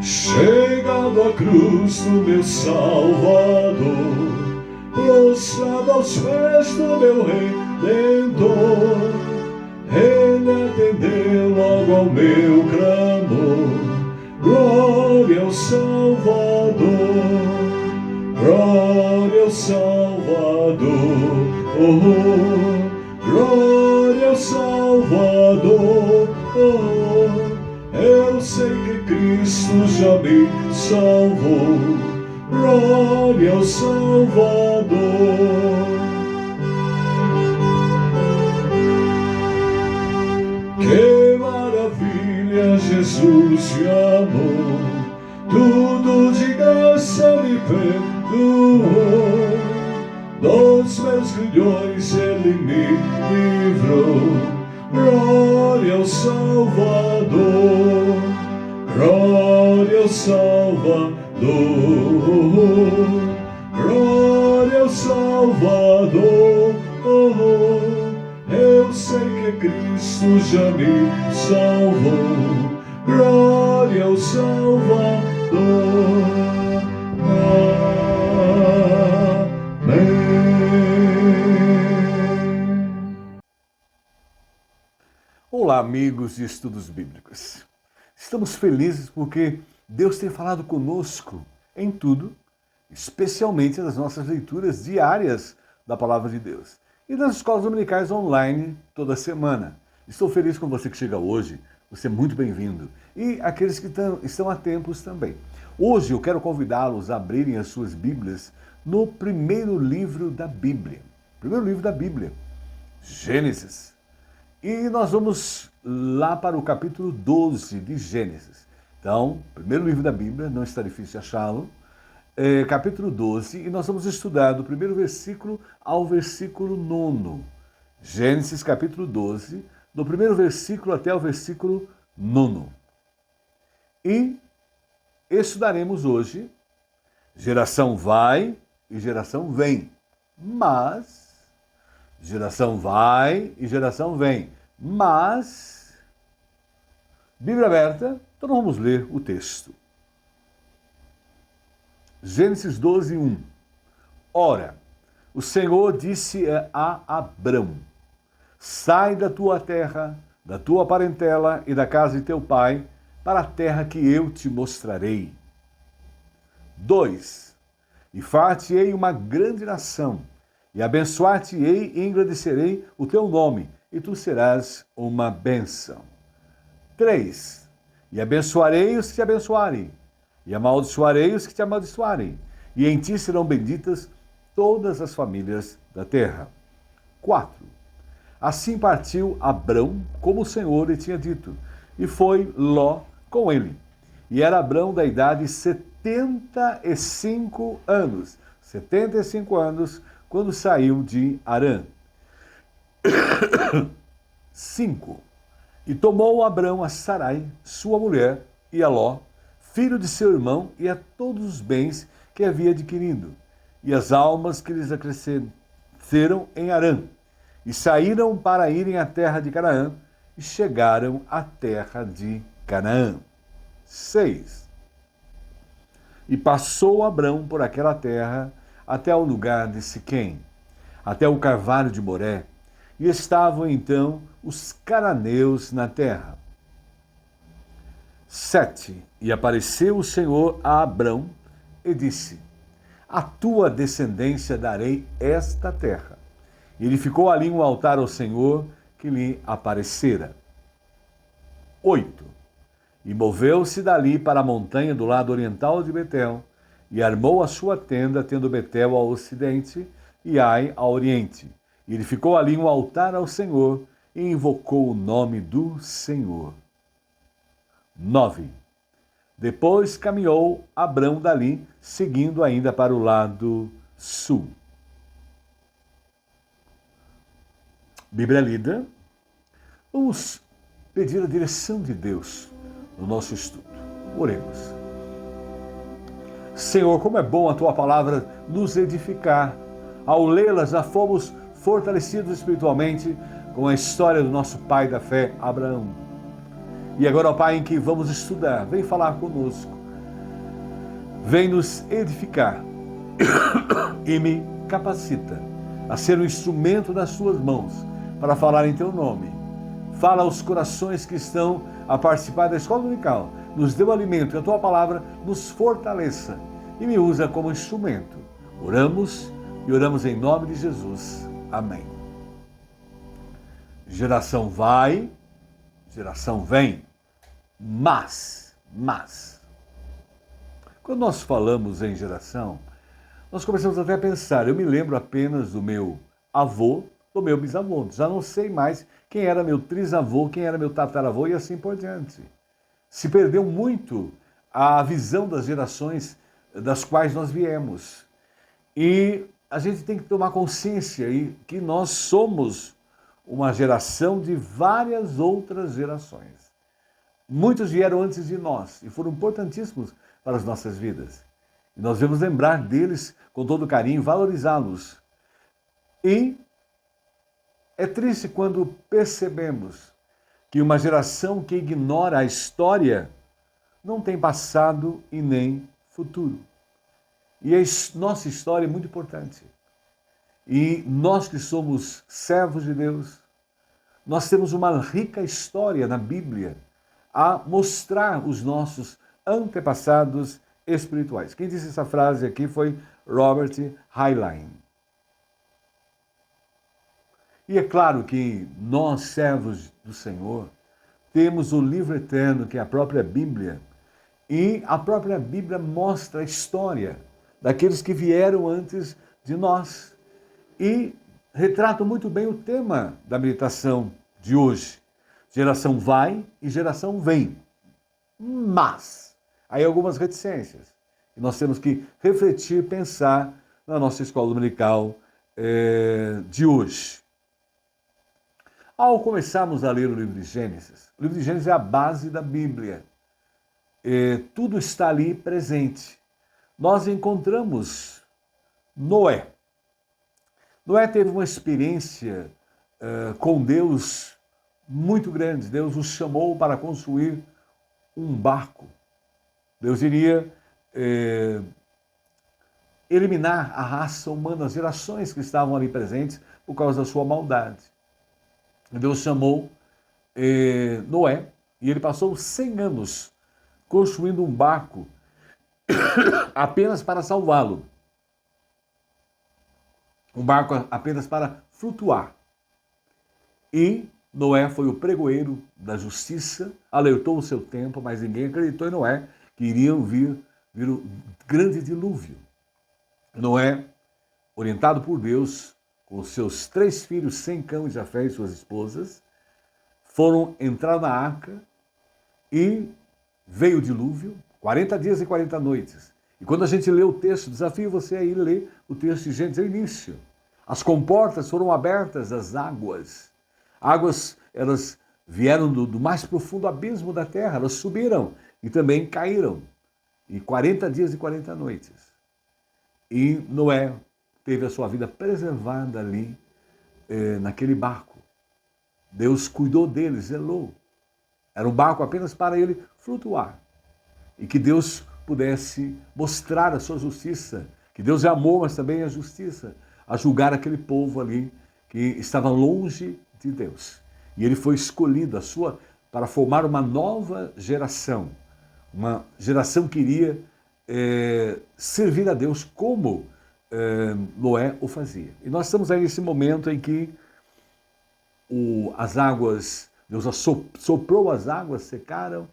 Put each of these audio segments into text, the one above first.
Chegando à cruz do meu Salvador, prostrado aos pés do meu Redentor, Ele atendeu logo ao meu clamor. Glória ao Salvador, glória ao Salvador, glória ao Salvador. Eu sei que Cristo já me salvou. Glória ao Salvador. Que maravilha, Jesus me amou, tudo de graça me perdoou, dos meus grilhões Ele me livrou. Glória ao Salvador, glória ao Salvador, glória ao Salvador. Eu sei que Cristo já me salvou. Glória ao Salvador. Olá, amigos de estudos bíblicos. Estamos felizes porque Deus tem falado conosco em tudo, especialmente nas nossas leituras diárias da Palavra de Deus e nas escolas dominicais online toda semana. Estou feliz com você que chega hoje, você é muito bem-vindo. E aqueles que estão a tempos também. Hoje eu quero convidá-los a abrirem as suas Bíblias no primeiro livro da Bíblia. Primeiro livro da Bíblia, Gênesis. E nós vamos lá para o capítulo 12 de Gênesis. Então, primeiro livro da Bíblia, não está difícil achá-lo, capítulo 12, e nós vamos estudar do primeiro versículo ao versículo 9. Gênesis capítulo 12, do primeiro versículo até o versículo 9. E estudaremos hoje, geração vai e geração vem, mas... Geração vai e geração vem. Mas, Bíblia aberta, então vamos ler o texto. Gênesis 12, 1. Ora, o Senhor disse a Abrão: sai da tua terra, da tua parentela e da casa de teu pai, para a terra que eu te mostrarei. 2. E far-te-ei uma grande nação, e abençoar-te-ei e engrandecerei o teu nome, e tu serás uma bênção. 3. E abençoarei os que te abençoarem, e amaldiçoarei os que te amaldiçoarem, e em ti serão benditas todas as famílias da terra. 4. Assim partiu Abrão, como o Senhor lhe tinha dito, e foi Ló com ele. E era Abrão da idade 75 anos. 75 anos, quando saiu de Harã. 5. E tomou Abrão a Sarai, sua mulher, e a Ló, filho de seu irmão, e a todos os bens que havia adquirido, e as almas que lhes acresceram em Harã, e saíram para irem à terra de Canaã, e chegaram à terra de Canaã. 6. E passou Abrão por aquela terra, até o lugar de Siquém, até o carvalho de Moré, e estavam então os cananeus na terra. 7. E apareceu o Senhor a Abrão e disse: a tua descendência darei esta terra. E ele ficou ali um altar ao Senhor que lhe aparecera. 8. E moveu-se dali para a montanha do lado oriental de Betel, e armou a sua tenda, tendo Betel ao ocidente e Ai ao oriente. E ele ficou ali um altar ao Senhor, e invocou o nome do Senhor. 9. Depois caminhou Abrão dali, seguindo ainda para o lado sul. Bíblia lida. Vamos pedir a direção de Deus no nosso estudo. Oremos. Senhor, como é bom a Tua palavra nos edificar. Ao lê-la, já fomos fortalecidos espiritualmente com a história do nosso pai da fé, Abraão. E agora, ó Pai, em que vamos estudar, vem falar conosco. Vem nos edificar e me capacita a ser um instrumento nas Suas mãos para falar em Teu nome. Fala aos corações que estão a participar da escola dominical. Nos dê o alimento e a Tua palavra nos fortaleça e me usa como instrumento. Oramos e oramos em nome de Jesus. Amém. Geração vai, geração vem, mas. Quando nós falamos em geração, nós começamos até a pensar, eu me lembro apenas do meu avô, do meu bisavô, já não sei mais quem era meu trisavô, quem era meu tataravô e assim por diante. Se perdeu muito a visão das gerações das quais nós viemos. E a gente tem que tomar consciência aí que nós somos uma geração de várias outras gerações. Muitos vieram antes de nós e foram importantíssimos para as nossas vidas. E nós devemos lembrar deles com todo carinho, valorizá-los. E é triste quando percebemos que uma geração que ignora a história não tem passado e nem futuro. E a nossa história é muito importante. E nós que somos servos de Deus, nós temos uma rica história na Bíblia a mostrar os nossos antepassados espirituais. Quem disse essa frase aqui foi Robert Heinlein. E é claro que nós, servos do Senhor, temos o livro eterno, que é a própria Bíblia, e a própria Bíblia mostra a história daqueles que vieram antes de nós e retrata muito bem o tema da meditação de hoje. Geração vai e geração vem. Mas, aí algumas reticências. E nós temos que refletir, pensar na nossa escola dominical de hoje. Ao começarmos a ler o livro de Gênesis, o livro de Gênesis é a base da Bíblia. Tudo está ali presente. Nós encontramos Noé. Noé teve uma experiência com Deus muito grande. Deus o chamou para construir um barco. Deus iria eliminar a raça humana, as gerações que estavam ali presentes por causa da sua maldade. Deus chamou Noé e ele passou 100 anos construindo um barco apenas para salvá-lo. Um barco apenas para flutuar. E Noé foi o pregoeiro da justiça, alertou o seu tempo, mas ninguém acreditou em Noé que iriam vir o grande dilúvio. Noé, orientado por Deus, com os seus 3 filhos, Sem, Cão e Jafé e suas esposas, foram entrar na arca e veio o dilúvio, 40 dias e 40 noites. E quando a gente lê o texto, desafio você a ir ler o texto de Gênesis, é o início. As comportas foram abertas das águas. Águas, elas vieram do mais profundo abismo da terra, elas subiram e também caíram. E 40 dias e 40 noites. E Noé teve a sua vida preservada ali, naquele barco. Deus cuidou dele, zelou. Era um barco apenas para ele flutuar. E que Deus pudesse mostrar a sua justiça, que Deus é amor, mas também a justiça, a julgar aquele povo ali que estava longe de Deus. E ele foi escolhido para formar uma nova geração que iria servir a Deus como Noé o fazia. E nós estamos aí nesse momento em que as águas, Deus soprou as águas, secaram,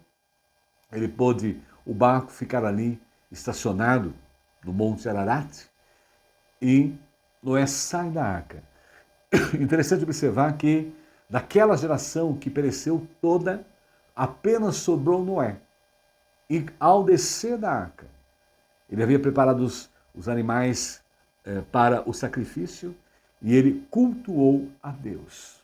ele pôde o barco ficar ali estacionado no Monte Ararat e Noé sai da arca. Interessante observar que daquela geração que pereceu toda, apenas sobrou Noé. E ao descer da arca, ele havia preparado os animais para o sacrifício e ele cultuou a Deus.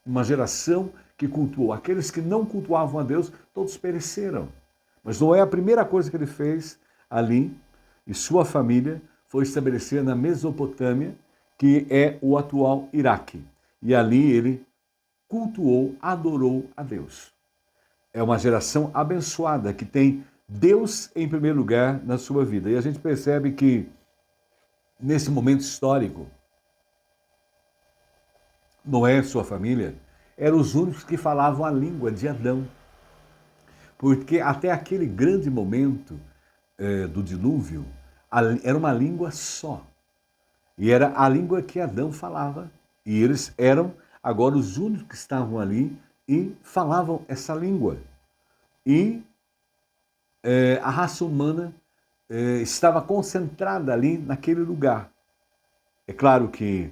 Uma geração que cultuou. Aqueles que não cultuavam a Deus, todos pereceram. Mas Noé, a primeira coisa que ele fez ali, e sua família, foi estabelecer na Mesopotâmia, que é o atual Iraque. E ali ele cultuou, adorou a Deus. É uma geração abençoada, que tem Deus em primeiro lugar na sua vida. E a gente percebe que, nesse momento histórico, Noé e sua família eram os únicos que falavam a língua de Adão. Porque até aquele grande momento do dilúvio, era uma língua só. E era a língua que Adão falava. E eles eram agora os únicos que estavam ali e falavam essa língua. E a raça humana estava concentrada ali naquele lugar. É claro que,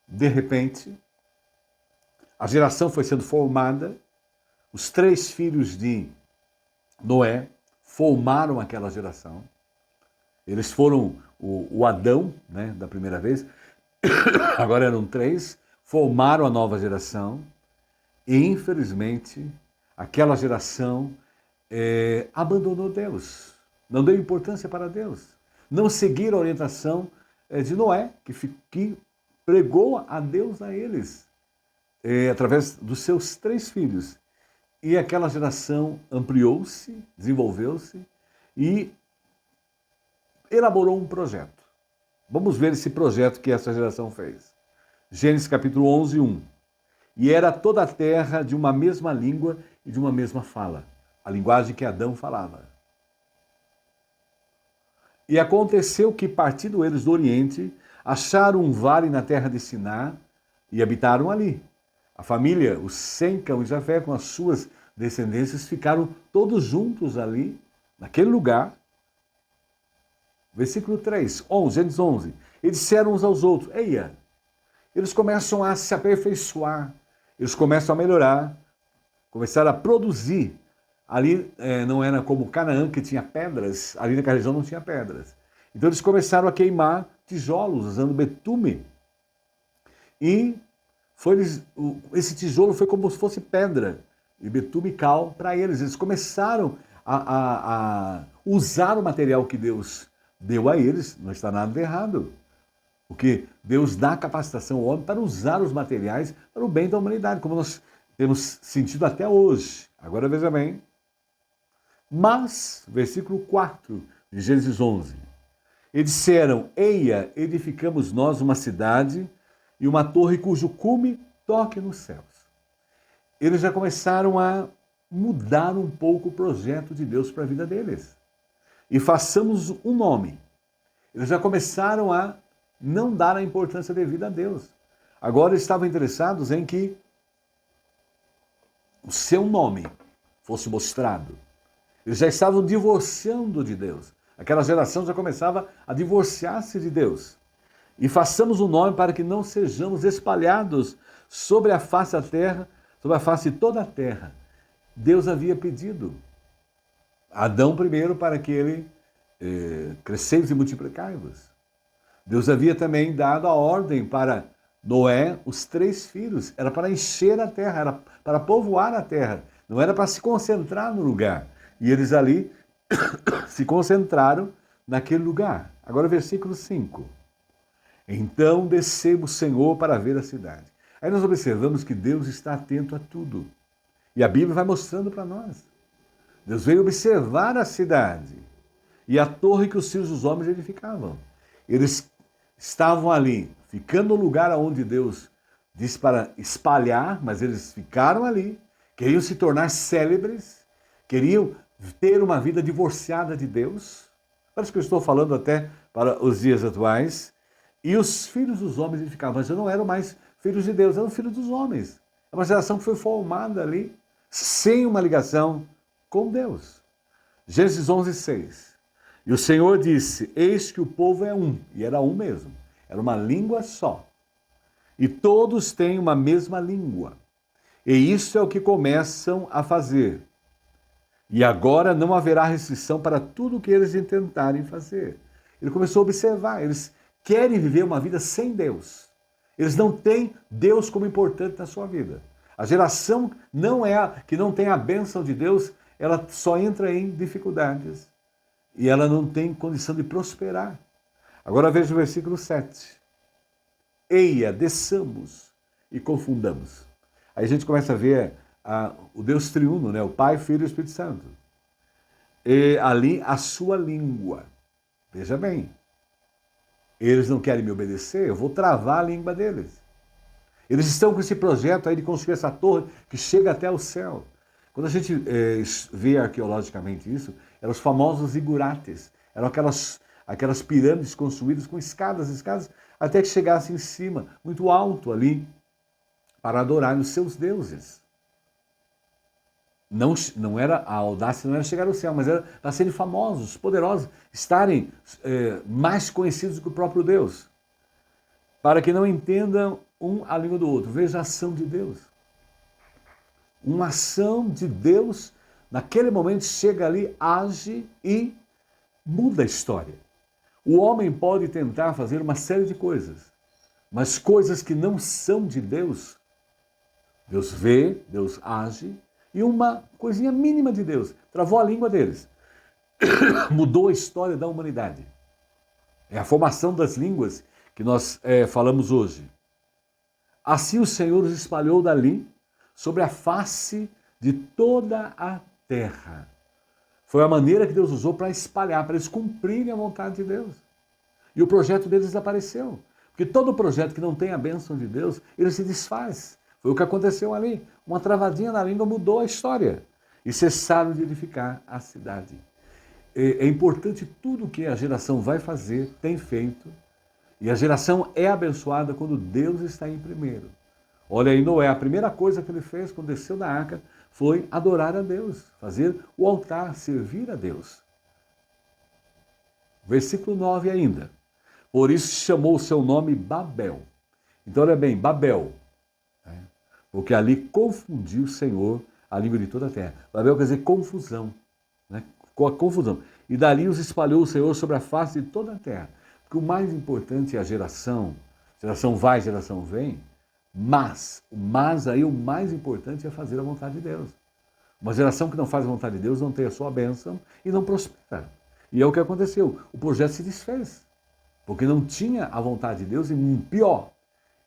de repente, a geração foi sendo formada, os 3 filhos de Noé formaram aquela geração. Eles foram o Adão, né, da primeira vez, agora eram 3, formaram a nova geração e, infelizmente, aquela geração abandonou Deus, não deu importância para Deus, não seguiram a orientação de Noé, que pregou a Deus a eles, através dos seus 3 filhos. E aquela geração ampliou-se, desenvolveu-se e elaborou um projeto. Vamos ver esse projeto que essa geração fez. Gênesis capítulo 11, 1. E era toda a terra de uma mesma língua e de uma mesma fala, a linguagem que Adão falava. E aconteceu que, partindo eles do Oriente, acharam um vale na terra de Siná e habitaram ali. A família, os Sem, Cão e Jafé, com as suas descendências, ficaram todos juntos ali, naquele lugar. Versículo 3, Gênesis 11. E disseram uns aos outros, eia, eles começam a se aperfeiçoar, eles começam a melhorar, começaram a produzir. Ali não era como Canaã, que tinha pedras, ali naquela região não tinha pedras. Então eles começaram a queimar tijolos, usando betume. E esse tijolo foi como se fosse pedra, e betume e cal para eles. Eles começaram a usar o material que Deus deu a eles, não está nada de errado. Porque Deus dá capacitação ao homem para usar os materiais para o bem da humanidade, como nós temos sentido até hoje. Agora veja bem. Mas, versículo 4 de Gênesis 11. E disseram, eia, edificamos nós uma cidade e uma torre cujo cume toque nos céus. Eles já começaram a mudar um pouco o projeto de Deus para a vida deles. E façamos um nome. Eles já começaram a não dar a importância devida a Deus. Agora eles estavam interessados em que o seu nome fosse mostrado. Eles já estavam divorciando de Deus. Aquela geração já começava a divorciar-se de Deus. E façamos um nome para que não sejamos espalhados sobre a face da terra, sobre a face de toda a terra. Deus havia pedido a Adão primeiro para que ele crescesse e multiplicai-vos. Deus havia também dado a ordem para Noé, os 3 filhos. Era para encher a terra, era para povoar a terra. Não era para se concentrar no lugar. E eles ali se concentraram naquele lugar. Agora versículo 5. Então desceu o Senhor para ver a cidade. Aí nós observamos que Deus está atento a tudo. E a Bíblia vai mostrando para nós. Deus veio observar a cidade e a torre que os filhos dos homens edificavam. Eles estavam ali, ficando no lugar onde Deus disse para espalhar, mas eles ficaram ali, queriam se tornar célebres, queriam ter uma vida divorciada de Deus. Parece que eu estou falando até para os dias atuais. E os filhos dos homens edificavam, mas não eram mais filhos de Deus, eram filhos dos homens. É uma geração que foi formada ali, sem uma ligação com Deus. Gênesis 11, 6. E o Senhor disse, eis que o povo é um, e era um mesmo, era uma língua só. E todos têm uma mesma língua. E isso é o que começam a fazer. E agora não haverá restrição para tudo o que eles intentarem fazer. Ele começou a observar, eles querem viver uma vida sem Deus. Eles não têm Deus como importante na sua vida. A geração que não tem a bênção de Deus, ela só entra em dificuldades e ela não tem condição de prosperar. Agora veja o versículo 7. Eia, desçamos e confundamos. Aí a gente começa a ver o Deus triuno, né? O Pai, Filho e Espírito Santo. E ali a sua língua. Veja bem, eles não querem me obedecer, eu vou travar a língua deles. Eles estão com esse projeto aí de construir essa torre que chega até o céu. Quando a gente vê arqueologicamente isso, eram os famosos zigurates. Eram aquelas pirâmides construídas com escadas, até que chegasse em cima, muito alto ali, para adorar os seus deuses. Não era a audácia, não era chegar ao céu, mas era para serem famosos, poderosos, estarem mais conhecidos do que o próprio Deus. Para que não entendam um a língua do outro. Veja a ação de Deus. Uma ação de Deus, naquele momento, chega ali, age e muda a história. O homem pode tentar fazer uma série de coisas, mas coisas que não são de Deus, Deus vê, Deus age, e uma coisinha mínima de Deus travou a língua deles. Mudou a história da humanidade. É a formação das línguas que nós falamos hoje. Assim o Senhor os espalhou dali sobre a face de toda a terra. Foi a maneira que Deus usou para espalhar, para eles cumprirem a vontade de Deus. E o projeto deles desapareceu. Porque todo projeto que não tem a bênção de Deus, ele se desfaz. Foi o que aconteceu ali. Uma travadinha na língua mudou a história. E cessaram de edificar a cidade. É importante tudo que a geração vai fazer, tem feito. E a geração é abençoada quando Deus está em primeiro. Olha aí, Noé, a primeira coisa que ele fez quando desceu da arca foi adorar a Deus, fazer o altar, servir a Deus. Versículo 9 ainda. Por isso chamou o seu nome Babel. Então, olha bem, Babel. Porque ali confundiu o Senhor a língua de toda a terra. Babel quer dizer confusão. Com a confusão. E dali os espalhou o Senhor sobre a face de toda a terra. Porque o mais importante é a geração. Geração vai, geração vem. Mas aí o mais importante é fazer a vontade de Deus. Uma geração que não faz a vontade de Deus não tem a sua bênção e não prospera. E é o que aconteceu. O projeto se desfez. Porque não tinha a vontade de Deus e pior,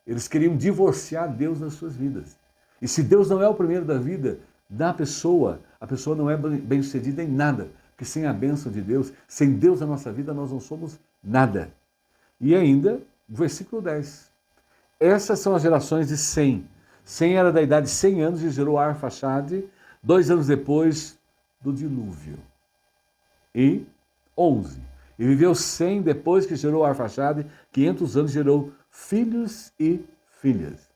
eles queriam divorciar Deus das suas vidas. E se Deus não é o primeiro da vida da pessoa, a pessoa não é bem-sucedida em nada. Porque sem a bênção de Deus, sem Deus na nossa vida, nós não somos nada. E ainda, versículo 10. Essas são as gerações de Sem. Sem era da idade de 100 anos e gerou Arfaxade, 2 anos depois do dilúvio. E 11. E viveu Sem depois que gerou Arfaxade, 500 anos gerou filhos e filhas.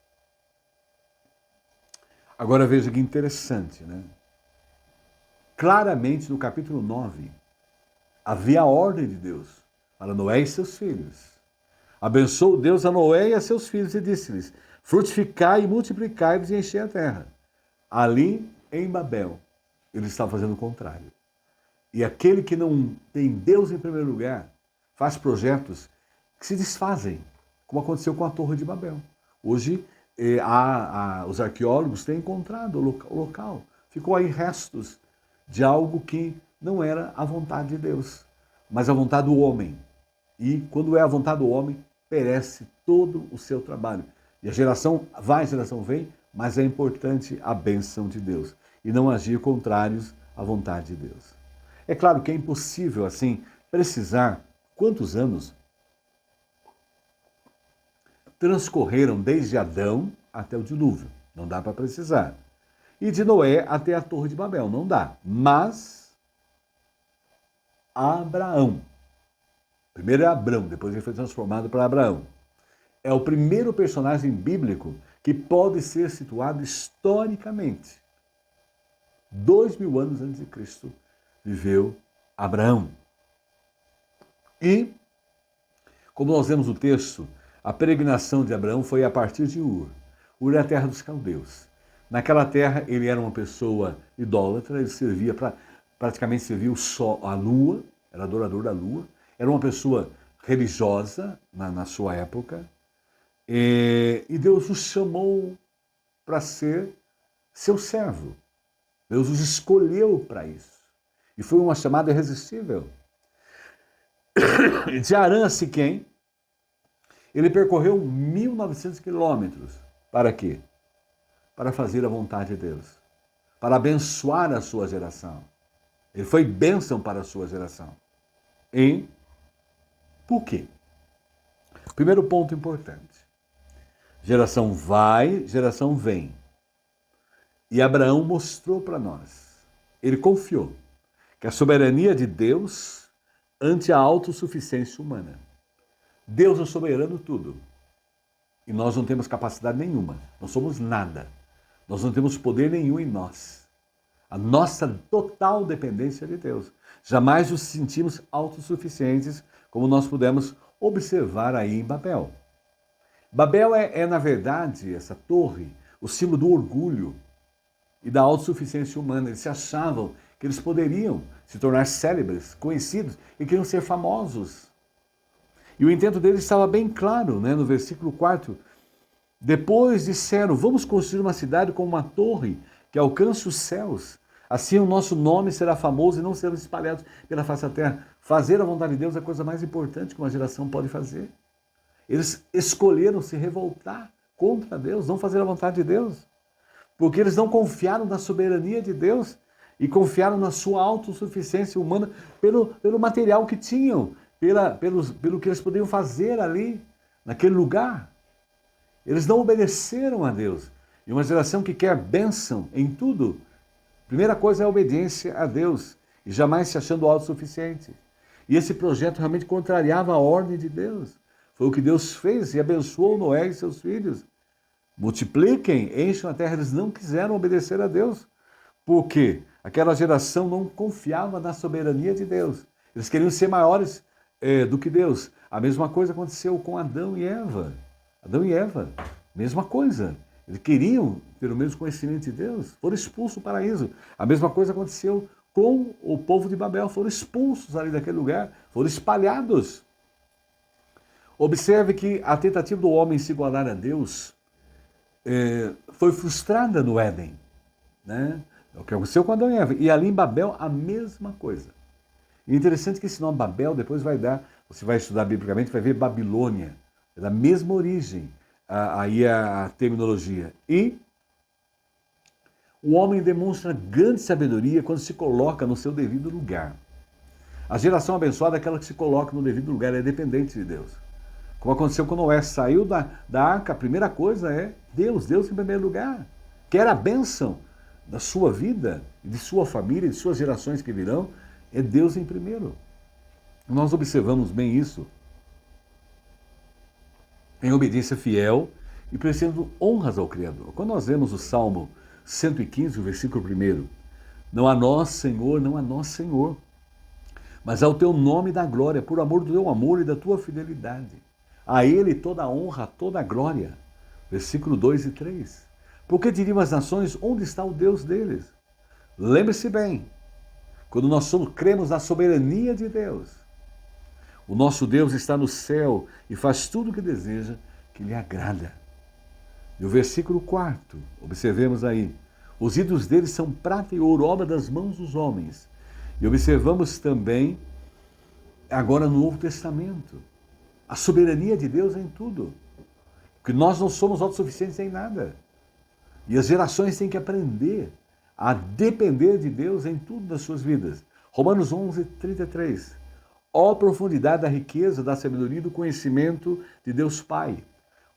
Agora veja que interessante, né? Claramente no capítulo 9, havia a ordem de Deus para Noé e seus filhos. Abençoou Deus a Noé e a seus filhos e disse-lhes: frutificai e multiplicai-vos e enchei a terra. Ali em Babel, ele estava fazendo o contrário. E aquele que não tem Deus em primeiro lugar, faz projetos que se desfazem, como aconteceu com a Torre de Babel. Hoje, os arqueólogos têm encontrado o local. Ficou aí restos de algo que não era a vontade de Deus, mas a vontade do homem. E quando é a vontade do homem, perece todo o seu trabalho. E a geração vai, a geração vem, mas é importante a bênção de Deus. E não agir contrários à vontade de Deus. É claro que é impossível, assim, precisar quantos anos transcorreram desde Adão até o dilúvio. Não dá para precisar. E de Noé até a Torre de Babel. Não dá. Mas Abraão. Primeiro é Abrão, depois ele foi transformado para Abraão. É o primeiro personagem bíblico que pode ser situado historicamente. 2000 anos antes de Cristo viveu Abraão. E, como nós vemos no texto, a peregrinação de Abraão foi a partir de Ur. Ur é a terra dos caldeus. Naquela terra ele era uma pessoa idólatra, ele praticamente servia o sol, a lua, era adorador da lua, era uma pessoa religiosa na sua época, E Deus os chamou para ser seu servo. Deus os escolheu para isso. E foi uma chamada irresistível. De Harã a Siquém, ele percorreu 1.900 quilômetros. Para quê? Para fazer a vontade de Deus. Para abençoar a sua geração. Ele foi bênção para a sua geração. E por quê? Primeiro ponto importante. Geração vai, geração vem. E Abraão mostrou para nós. Ele confiou que a soberania de Deus ante a autossuficiência humana. Deus é soberano tudo. E nós não temos capacidade nenhuma. Não somos nada. Nós não temos poder nenhum em nós. A nossa total dependência é de Deus. Jamais nos sentimos autossuficientes, como nós pudemos observar aí em Babel. Babel na verdade, essa torre, o símbolo do orgulho e da autossuficiência humana. Eles se achavam que eles poderiam se tornar célebres, conhecidos e queriam ser famosos. E o intento deles estava bem claro, né? No versículo 4. Depois disseram, vamos construir uma cidade com uma torre que alcance os céus. Assim o nosso nome será famoso e não seremos espalhados pela face da terra. Fazer a vontade de Deus é a coisa mais importante que uma geração pode fazer. Eles escolheram se revoltar contra Deus, não fazer a vontade de Deus. Porque eles não confiaram na soberania de Deus e confiaram na sua autossuficiência humana pelo material que tinham, pelo que eles poderiam fazer ali, naquele lugar. Eles não obedeceram a Deus. E uma geração que quer bênção em tudo, primeira coisa é a obediência a Deus, e jamais se achando autossuficiente. E esse projeto realmente contrariava a ordem de Deus. Foi o que Deus fez e abençoou Noé e seus filhos. Multipliquem, encham a terra. Eles não quiseram obedecer a Deus. Por quê? Aquela geração não confiava na soberania de Deus. Eles queriam ser maiores do que Deus. A mesma coisa aconteceu com Adão e Eva. Adão e Eva, mesma coisa. Eles queriam ter o mesmo conhecimento de Deus. Foram expulsos do paraíso. A mesma coisa aconteceu com o povo de Babel. Foram expulsos ali daquele lugar. Foram espalhados. Observe que a tentativa do homem se igualar a Deus foi frustrada no Éden, né? É o que aconteceu com Adão e Eva. E ali em Babel, a mesma coisa. E interessante que esse nome Babel depois vai dar, você vai estudar biblicamente, vai ver Babilônia. É da mesma origem, aí a terminologia. E o homem demonstra grande sabedoria quando se coloca no seu devido lugar. A geração abençoada é aquela que se coloca no devido lugar, é dependente de Deus. Como aconteceu quando Noé saiu da arca, a primeira coisa é Deus em primeiro lugar. Quer a bênção da sua vida, de sua família, de suas gerações que virão, é Deus em primeiro. Nós observamos bem isso em obediência fiel e prestando honras ao Criador. Quando nós vemos o Salmo 115, o versículo 1, não a nós, Senhor, não a nós, Senhor, mas ao teu nome da glória, por amor do teu amor e da tua fidelidade. A Ele toda a honra, toda a glória. Versículo 2 e 3. Porque diriam as nações, onde está o Deus deles? Lembre-se bem, quando nós cremos na soberania de Deus, o nosso Deus está no céu e faz tudo o que deseja, que lhe agrada. E o versículo 4, observemos aí, os ídolos deles são prata e ouro, obra das mãos dos homens. E observamos também, agora no Novo Testamento, a soberania de Deus em tudo. Porque nós não somos autossuficientes em nada. E as gerações têm que aprender a depender de Deus em tudo das suas vidas. Romanos 11, 33. Ó profundidade da riqueza, da sabedoria e do conhecimento de Deus Pai.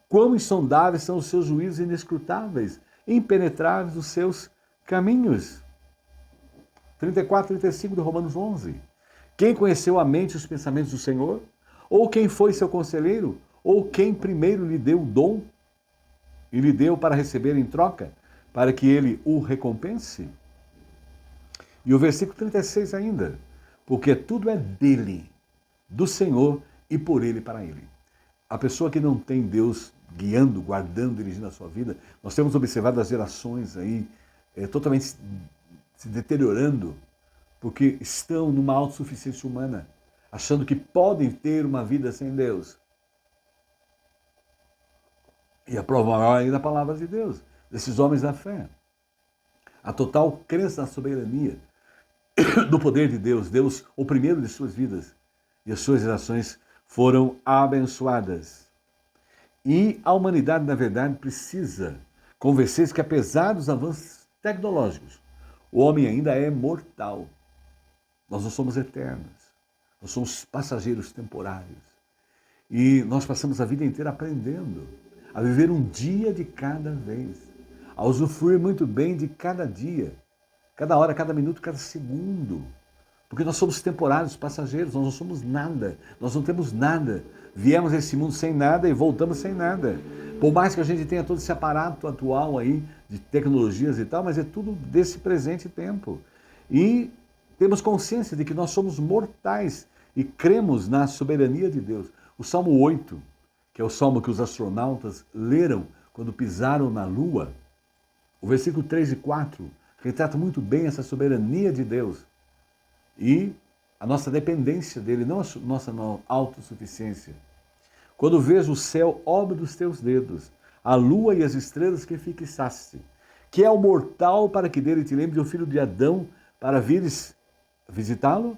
Quão insondáveis são os seus juízos inescrutáveis, impenetráveis os seus caminhos. 34, 35 de Romanos 11. Quem conheceu a mente e os pensamentos do Senhor? Ou quem foi seu conselheiro? Ou quem primeiro lhe deu o dom e lhe deu para receber em troca, para que ele o recompense? E o versículo 36 ainda. Porque tudo é dele, do Senhor e por ele e para ele. A pessoa que não tem Deus guiando, guardando, dirigindo a sua vida, nós temos observado as gerações aí totalmente se deteriorando, porque estão numa autossuficiência humana, achando que podem ter uma vida sem Deus. E a prova maior ainda é a palavra de Deus, desses homens da fé. A total crença na soberania do poder de Deus. Deus, o primeiro de suas vidas, e as suas gerações foram abençoadas. E a humanidade, na verdade, precisa convencer-se que, apesar dos avanços tecnológicos, o homem ainda é mortal. Nós não somos eternos. Nós somos passageiros temporários. E nós passamos a vida inteira aprendendo a viver um dia de cada vez, a usufruir muito bem de cada dia, cada hora, cada minuto, cada segundo. Porque nós somos temporários, passageiros, nós não somos nada, nós não temos nada. Viemos a esse mundo sem nada e voltamos sem nada. Por mais que a gente tenha todo esse aparato atual aí de tecnologias e tal, mas é tudo desse presente tempo. E temos consciência de que nós somos mortais e cremos na soberania de Deus. O Salmo 8, que é o salmo que os astronautas leram quando pisaram na Lua, o versículo 3 e 4 retrata muito bem essa soberania de Deus e a nossa dependência dele, não a nossa autossuficiência. Quando vejo o céu, obra dos teus dedos, a lua e as estrelas que fixaste, que é o mortal para que dele te lembre, o filho de Adão, para vires visitá-lo?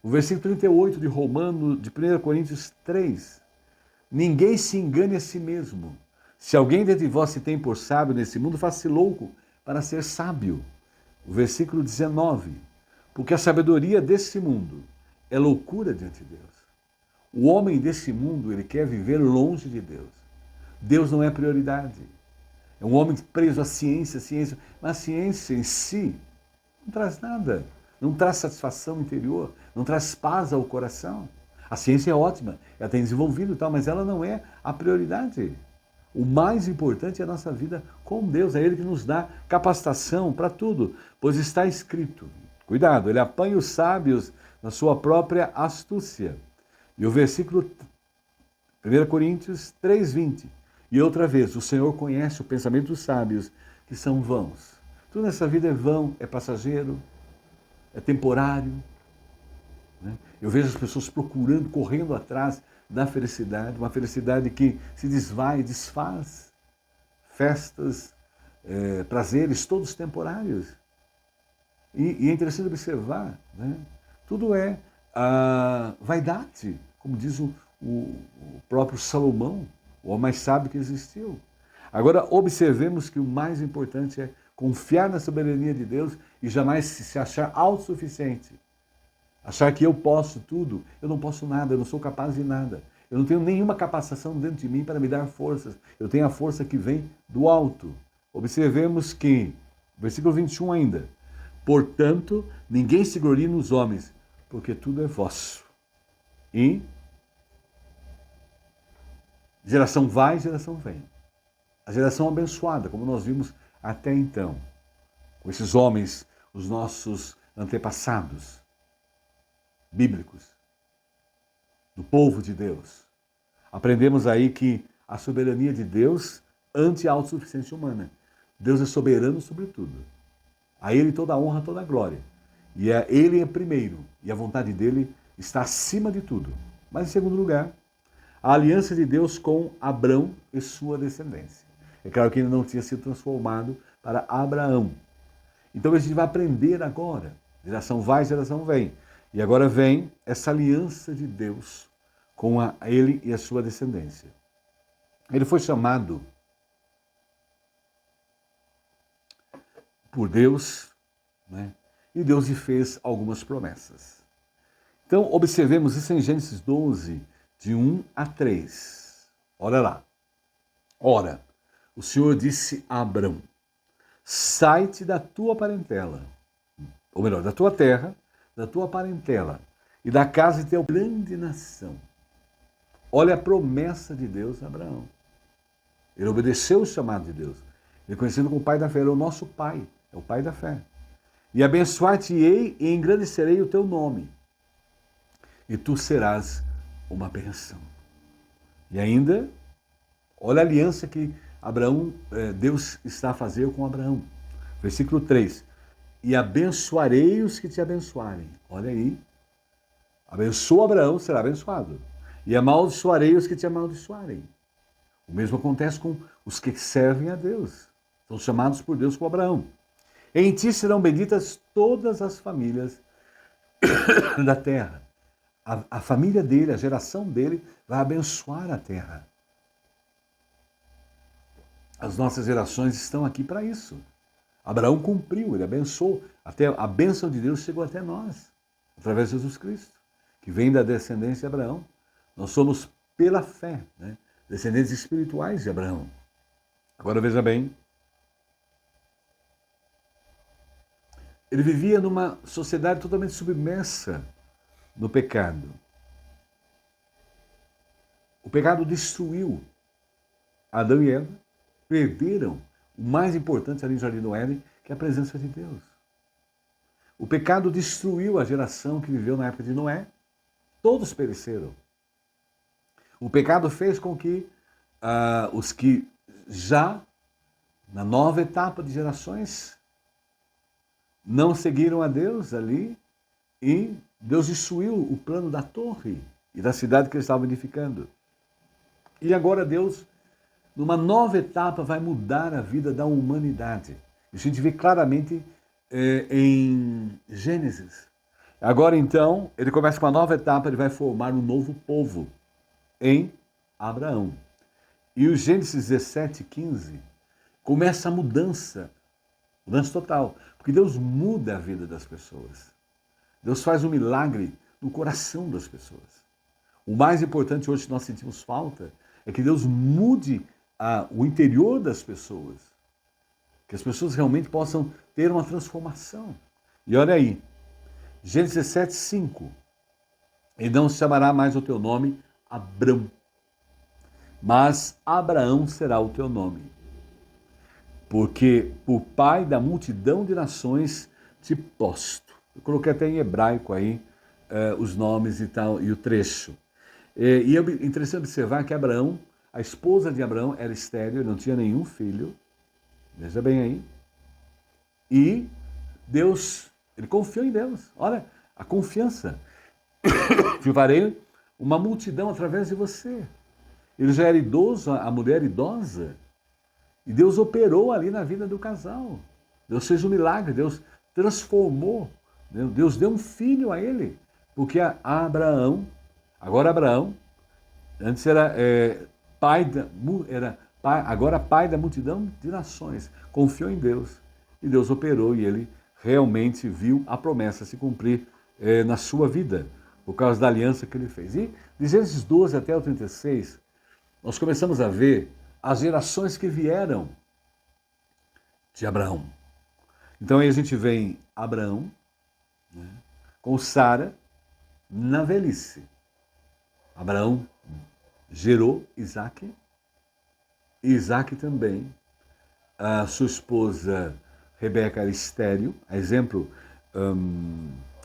O versículo 38 de de 1 Coríntios 3. Ninguém se engane a si mesmo. Se alguém dentre vós se tem por sábio nesse mundo, faça-se louco para ser sábio. O versículo 19. Porque a sabedoria desse mundo é loucura diante de Deus. O homem desse mundo, ele quer viver longe de Deus. Deus não é prioridade. É um homem preso à ciência, mas a ciência em si não traz nada. Não traz satisfação interior, não traz paz ao coração. A ciência é ótima, ela tem desenvolvido e tal, mas ela não é a prioridade. O mais importante é a nossa vida com Deus, é Ele que nos dá capacitação para tudo, pois está escrito. Cuidado, Ele apanha os sábios na sua própria astúcia. E o versículo 1 Coríntios 3:20. E outra vez, o Senhor conhece o pensamento dos sábios, que são vãos. Tudo nessa vida é vão, é passageiro, é temporário. Né? Eu vejo as pessoas procurando, correndo atrás da felicidade, uma felicidade que se desvai, desfaz. Festas, prazeres, todos temporários. E é interessante observar, né? Tudo é vaidade, como diz o próprio Salomão, o homem mais sábio que existiu. Agora, observemos que o mais importante é confiar na soberania de Deus e jamais se achar autossuficiente. Achar que eu posso tudo, eu não posso nada, eu não sou capaz de nada. Eu não tenho nenhuma capacitação dentro de mim para me dar forças. Eu tenho a força que vem do alto. Observemos que, versículo 21 ainda, portanto, ninguém se glorie nos homens, porque tudo é vosso. E geração vai, geração vem. A geração abençoada, como nós vimos até então, com esses homens, os nossos antepassados bíblicos, do povo de Deus. Aprendemos aí que a soberania de Deus ante a autossuficiência humana. Deus é soberano sobre tudo. A Ele toda a honra, toda a glória. E Ele é primeiro, e a vontade dEle está acima de tudo. Mas em segundo lugar, a aliança de Deus com Abrão e sua descendência. É claro que ele não tinha sido transformado para Abraão. Então a gente vai aprender agora. Geração vai, geração vem. E agora vem essa aliança de Deus com ele e a sua descendência. Ele foi chamado por Deus, né? E Deus lhe fez algumas promessas. Então, observemos isso em Gênesis 12, de 1 a 3. Olha lá. Ora, o Senhor disse a Abrão, sai-te da tua parentela, ou melhor, da tua terra, da tua parentela, e da casa de teu grande nação. Olha a promessa de Deus a Abraão. Ele obedeceu o chamado de Deus. Ele é conhecido como o pai da fé, ele é o nosso pai, é o pai da fé. E abençoar-te-ei e engrandecerei o teu nome, e tu serás uma bênção. E ainda, olha a aliança que Deus está a fazer com Abraão. Versículo 3. E abençoarei os que te abençoarem. Olha aí. Abençoa Abraão, será abençoado. E amaldiçoarei os que te amaldiçoarem. O mesmo acontece com os que servem a Deus. São chamados por Deus como Abraão. Em ti serão benditas todas as famílias da terra. A família dele, a geração dele, vai abençoar a terra. As nossas gerações estão aqui para isso. Abraão cumpriu, ele abençoou. Até a bênção de Deus chegou até nós, através de Jesus Cristo, que vem da descendência de Abraão. Nós somos, pela fé, né, descendentes espirituais de Abraão. Agora veja bem, ele vivia numa sociedade totalmente submersa no pecado. O pecado destruiu Adão e Eva, perderam o mais importante ali no Jardim do Éden, que é a presença de Deus. O pecado destruiu a geração que viveu na época de Noé. Todos pereceram. O pecado fez com que os que já, na nova etapa de gerações, não seguiram a Deus ali, e Deus destruiu o plano da torre e da cidade que eles estavam edificando. E agora Deus, numa nova etapa, vai mudar a vida da humanidade. Isso a gente vê claramente em Gênesis. Agora então, ele começa com uma nova etapa, ele vai formar um novo povo em Abraão. E o Gênesis 17, 15, começa a mudança total. Porque Deus muda a vida das pessoas. Deus faz um milagre no coração das pessoas. O mais importante hoje que nós sentimos falta é que Deus mude o interior das pessoas. Que as pessoas realmente possam ter uma transformação. E olha aí, Gênesis 17, 5. E não se chamará mais o teu nome Abrão, mas Abraão será o teu nome. Porque por pai da multidão de nações te posto. Eu coloquei até em hebraico aí os nomes e tal, e o trecho. E é interessante observar que Abraão, a esposa de Abraão era estéril, não tinha nenhum filho. Veja bem aí. E Deus, ele confiou em Deus. Olha, a confiança. Farei uma multidão através de você. Ele já era idoso, a mulher idosa. E Deus operou ali na vida do casal. Deus fez um milagre, Deus transformou. Deus deu um filho a ele. Porque Abraão, antes era agora pai da multidão de nações, confiou em Deus. E Deus operou e ele realmente viu a promessa se cumprir na sua vida, por causa da aliança que ele fez. E de Gênesis 12 até o 36, nós começamos a ver as gerações que vieram de Abraão. Então aí a gente vê Abraão, né, com Sara na velhice. Abraão gerou Isaac, e Isaac também, a sua esposa Rebeca era estéril, a exemplo,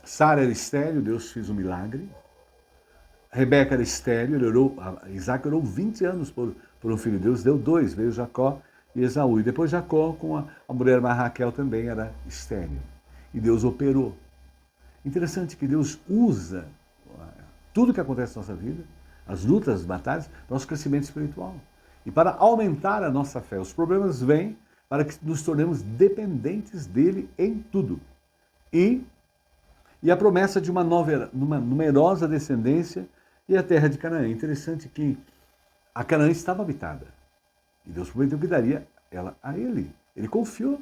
Sara era estéril, Deus fez um milagre. Rebeca era estéril, Isaac orou 20 anos por um filho. Deus deu 2, veio Jacó e Esaú. E depois Jacó com a mulher Raquel também era estéril. E Deus operou. Interessante que Deus usa tudo que acontece na nossa vida, as lutas, as batalhas, para o nosso crescimento espiritual. E para aumentar a nossa fé. Os problemas vêm para que nos tornemos dependentes dele em tudo. E a promessa de uma numerosa descendência e a terra de Canaã. Interessante que a Canaã estava habitada. E Deus prometeu que daria ela a ele. Ele confiou.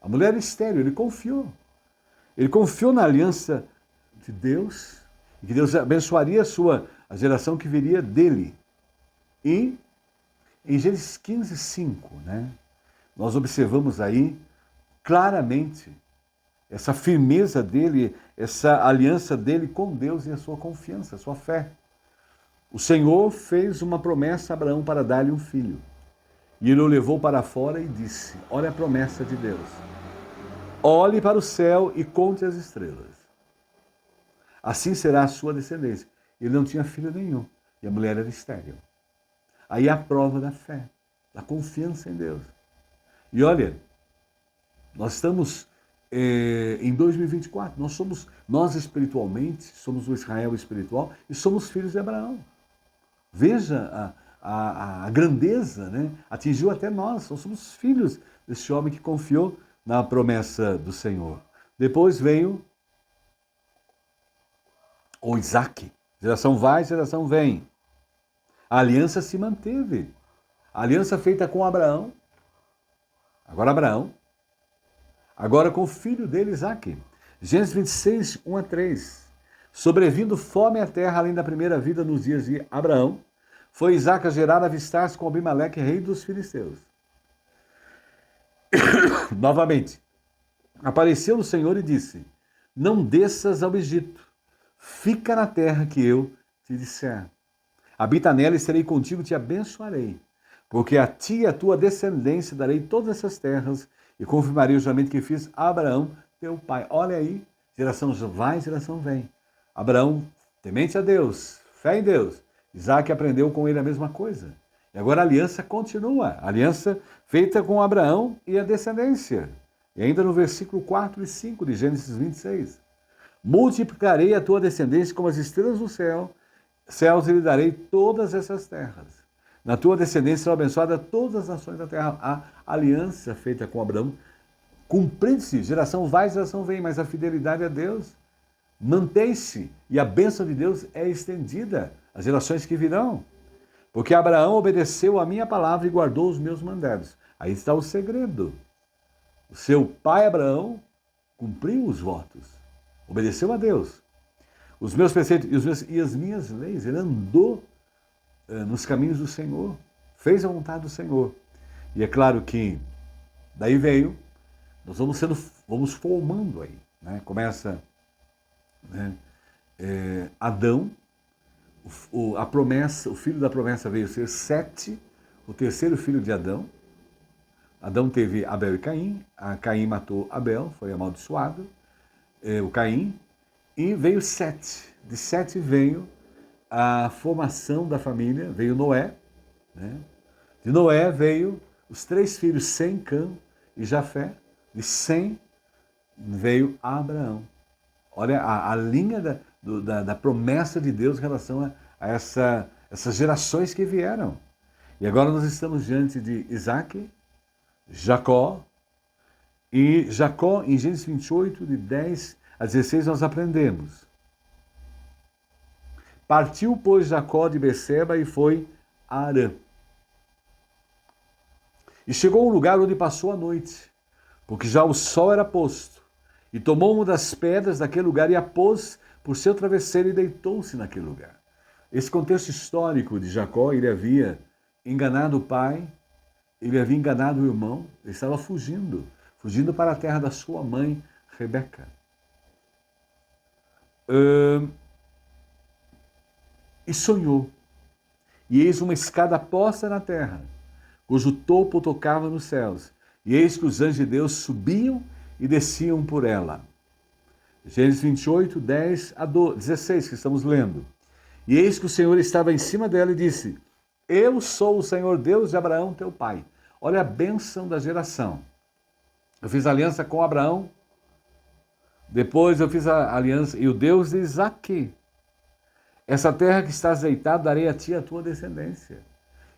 A mulher era estéril, ele confiou. Ele confiou na aliança de Deus, e que Deus abençoaria a geração que viria dele. E em Gênesis 15, 5, né, nós observamos aí claramente essa firmeza dele, essa aliança dele com Deus e a sua confiança, a sua fé. O Senhor fez uma promessa a Abraão para dar-lhe um filho. E ele o levou para fora e disse, olha a promessa de Deus. Olhe para o céu e conte as estrelas. Assim será a sua descendência. Ele não tinha filho nenhum. E a mulher era estéril. Aí a prova da fé, da confiança em Deus. E olha, nós estamos em 2024. Nós espiritualmente, somos o Israel espiritual e somos filhos de Abraão. Veja a grandeza, né? Atingiu até nós somos filhos desse homem que confiou na promessa do Senhor. Depois veio o Isaac. Geração vai, geração vem. A aliança se manteve. A aliança feita com Abraão. Agora com o filho dele, Isaac. Gênesis 26, 1 a 3. Sobrevindo fome à terra, além da primeira vida nos dias de Abraão, foi Isaac a gerar avistar-se com Abimeleque, rei dos filisteus. Novamente, apareceu o Senhor e disse: não desças ao Egito, fica na terra que eu te disser. Habita nela e serei contigo e te abençoarei, porque a ti e a tua descendência darei todas essas terras e confirmarei o juramento que fiz a Abraão, teu pai. Olha aí, geração vai, geração vem. Abraão, temente a Deus, fé em Deus. Isaac aprendeu com ele a mesma coisa. E agora a aliança continua. A aliança feita com Abraão e a descendência. E ainda no versículo 4 e 5 de Gênesis 26. Multiplicarei a tua descendência como as estrelas do céus e lhe darei todas essas terras. Na tua descendência serão abençoadas todas as nações da terra. A aliança feita com Abraão cumprindo-se. Geração vai, geração vem, mas a fidelidade a Deus mantém-se. E a bênção de Deus é estendida às gerações que virão. Porque Abraão obedeceu a minha palavra e guardou os meus mandados. Aí está o segredo. O seu pai Abraão cumpriu os votos. Obedeceu a Deus. Os meus preceitos e as minhas leis. Ele andou nos caminhos do Senhor. Fez a vontade do Senhor. E é claro que daí veio, nós vamos formando aí. Né? Começa Adão, a promessa, o filho da promessa veio ser Sete, o terceiro filho de Adão. Adão teve Abel e Caim, Caim matou Abel, foi amaldiçoado, o Caim, e veio Sete. De Sete veio a formação da família, veio Noé, né? De Noé veio os três filhos, Sem, Cã e Jafé. De Sem veio Abraão. Olha a linha da promessa de Deus em relação a essas gerações que vieram. E agora nós estamos diante de Isaac, Jacó, e Jacó, em Gênesis 28, de 10 a 16, nós aprendemos. Partiu, pois, Jacó de Beceba e foi a Harã. E chegou a um lugar onde passou a noite, porque já o sol era posto. E tomou uma das pedras daquele lugar e a pôs por seu travesseiro e deitou-se naquele lugar. Esse contexto histórico de Jacó, ele havia enganado o pai, ele havia enganado o irmão, ele estava fugindo para a terra da sua mãe, Rebeca. E sonhou. E eis uma escada posta na terra, cujo topo tocava nos céus. E eis que os anjos de Deus subiam e desciam por ela. Gênesis 28, 10 a 16, que estamos lendo. E eis que o Senhor estava em cima dela e disse: eu sou o Senhor Deus de Abraão, teu pai. Olha a bênção da geração. Eu fiz aliança com Abraão, depois eu fiz a aliança, e o Deus de Isaque. Essa terra que estás deitado, darei a ti e a tua descendência.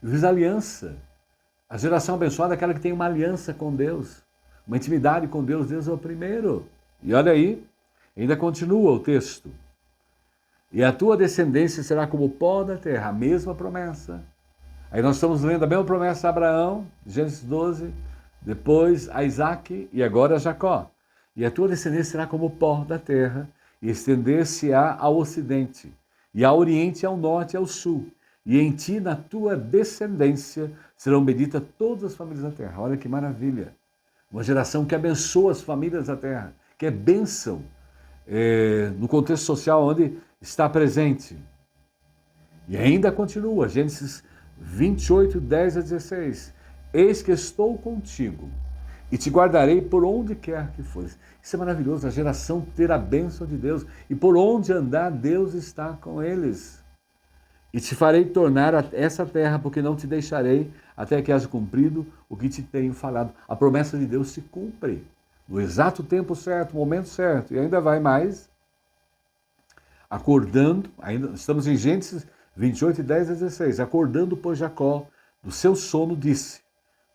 Eu fiz aliança. A geração abençoada é aquela que tem uma aliança com Deus, uma intimidade com Deus. Deus é o primeiro. E olha aí, ainda continua o texto. E a tua descendência será como o pó da terra, a mesma promessa. Aí nós estamos lendo a mesma promessa a Abraão, Gênesis 12, depois a Isaac e agora a Jacó. E a tua descendência será como o pó da terra, e estender-se-á ao ocidente, e ao oriente, ao norte e ao sul. E em ti, na tua descendência, serão benditas todas as famílias da terra. Olha que maravilha. Uma geração que abençoa as famílias da terra, que é bênção no contexto social onde está presente. E ainda continua, Gênesis 28, 10 a 16. Eis que estou contigo e te guardarei por onde quer que fores. Isso é maravilhoso, a geração ter a bênção de Deus. E por onde andar, Deus está com eles. E te farei tornar a essa terra, porque não te deixarei até que haja cumprido o que te tenho falado. A promessa de Deus se cumpre no exato tempo certo, momento certo. E ainda vai mais, acordando, ainda estamos em Gênesis 28, 10 a 16. Acordando, pois, Jacó do seu sono, disse: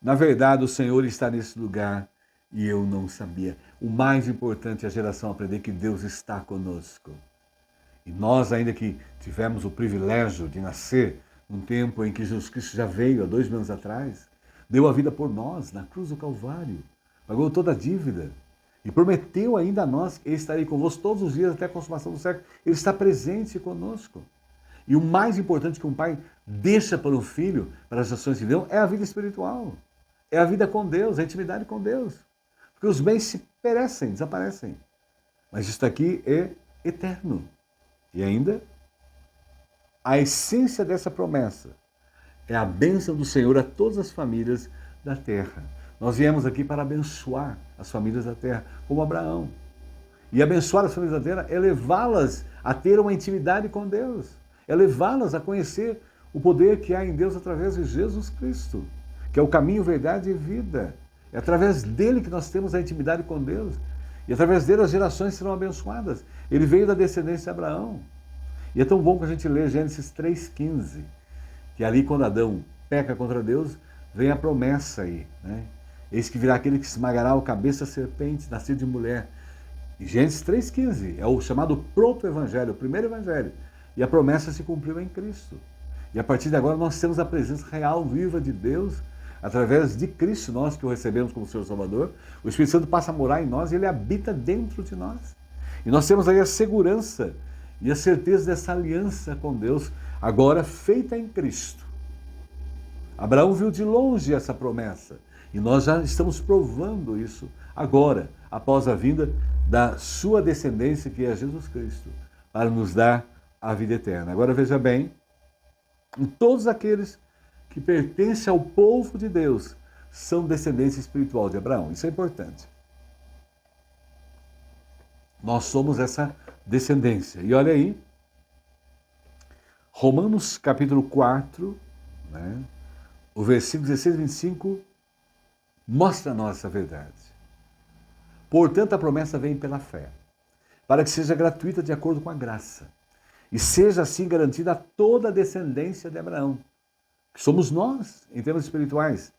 na verdade, o Senhor está nesse lugar e eu não sabia. O mais importante é a geração aprender que Deus está conosco. E nós, ainda que tivemos o privilégio de nascer num tempo em que Jesus Cristo já veio há 2000 anos atrás, deu a vida por nós na cruz do Calvário, pagou toda a dívida e prometeu ainda a nós: eu estarei convosco todos os dias até a consumação do século. Ele está presente conosco. E o mais importante que um pai deixa para o filho, para as gerações que virão, é a vida espiritual. É a vida com Deus, a intimidade com Deus. Porque os bens se perecem, desaparecem. Mas isso aqui é eterno. E ainda, a essência dessa promessa é a bênção do Senhor a todas as famílias da terra. Nós viemos aqui para abençoar as famílias da terra, como Abraão. E abençoar as famílias da terra é levá-las a ter uma intimidade com Deus. É levá-las a conhecer o poder que há em Deus através de Jesus Cristo, que é o caminho, verdade e vida. É através dele que nós temos a intimidade com Deus. E através dele as gerações serão abençoadas. Ele veio da descendência de Abraão. E é tão bom que a gente lê Gênesis 3,15, que ali quando Adão peca contra Deus, vem a promessa aí, né? Eis que virá aquele que esmagará o cabeça da serpente, nascido de mulher. E Gênesis 3,15 é o chamado proto-evangelho, o primeiro evangelho. E a promessa se cumpriu em Cristo. E a partir de agora nós temos a presença real, viva de Deus, através de Cristo, nós que o recebemos como Senhor Salvador. O Espírito Santo passa a morar em nós e ele habita dentro de nós. E nós temos aí a segurança e a certeza dessa aliança com Deus, agora feita em Cristo. Abraão viu de longe essa promessa. E nós já estamos provando isso agora, após a vinda da sua descendência, que é Jesus Cristo, para nos dar a vida eterna. Agora veja bem, todos aqueles que pertencem ao povo de Deus são descendência espiritual de Abraão. Isso é importante. Nós somos essa descendência. E olha aí, Romanos capítulo 4, né, o versículo 16 e 25, mostra a nós essa verdade. Portanto, a promessa vem pela fé, para que seja gratuita de acordo com a graça, e seja assim garantida a toda a descendência de Abraão, que somos nós, em termos espirituais.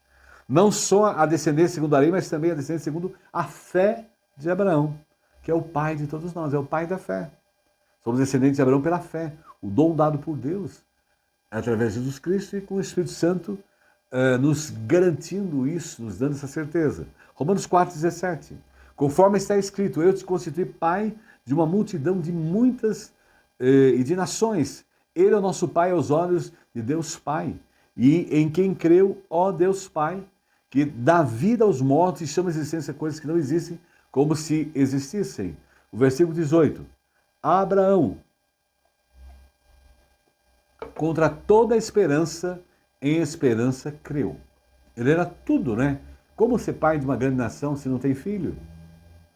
Não só a descendência segundo a lei, mas também a descendência segundo a fé de Abraão, que é o pai de todos nós, é o pai da fé. Somos descendentes de Abraão pela fé, o dom dado por Deus, através de Jesus Cristo e com o Espírito Santo nos garantindo isso, nos dando essa certeza. Romanos 4,17. Conforme está escrito: eu te constituí pai de uma multidão de muitas e de nações. Ele é o nosso pai aos olhos de Deus Pai. E em quem creu, ó Deus Pai, que dá vida aos mortos e chama a existência coisas que não existem como se existissem. O versículo 18. Abraão, contra toda esperança, em esperança creu. Ele era tudo, né? Como ser pai de uma grande nação se não tem filho?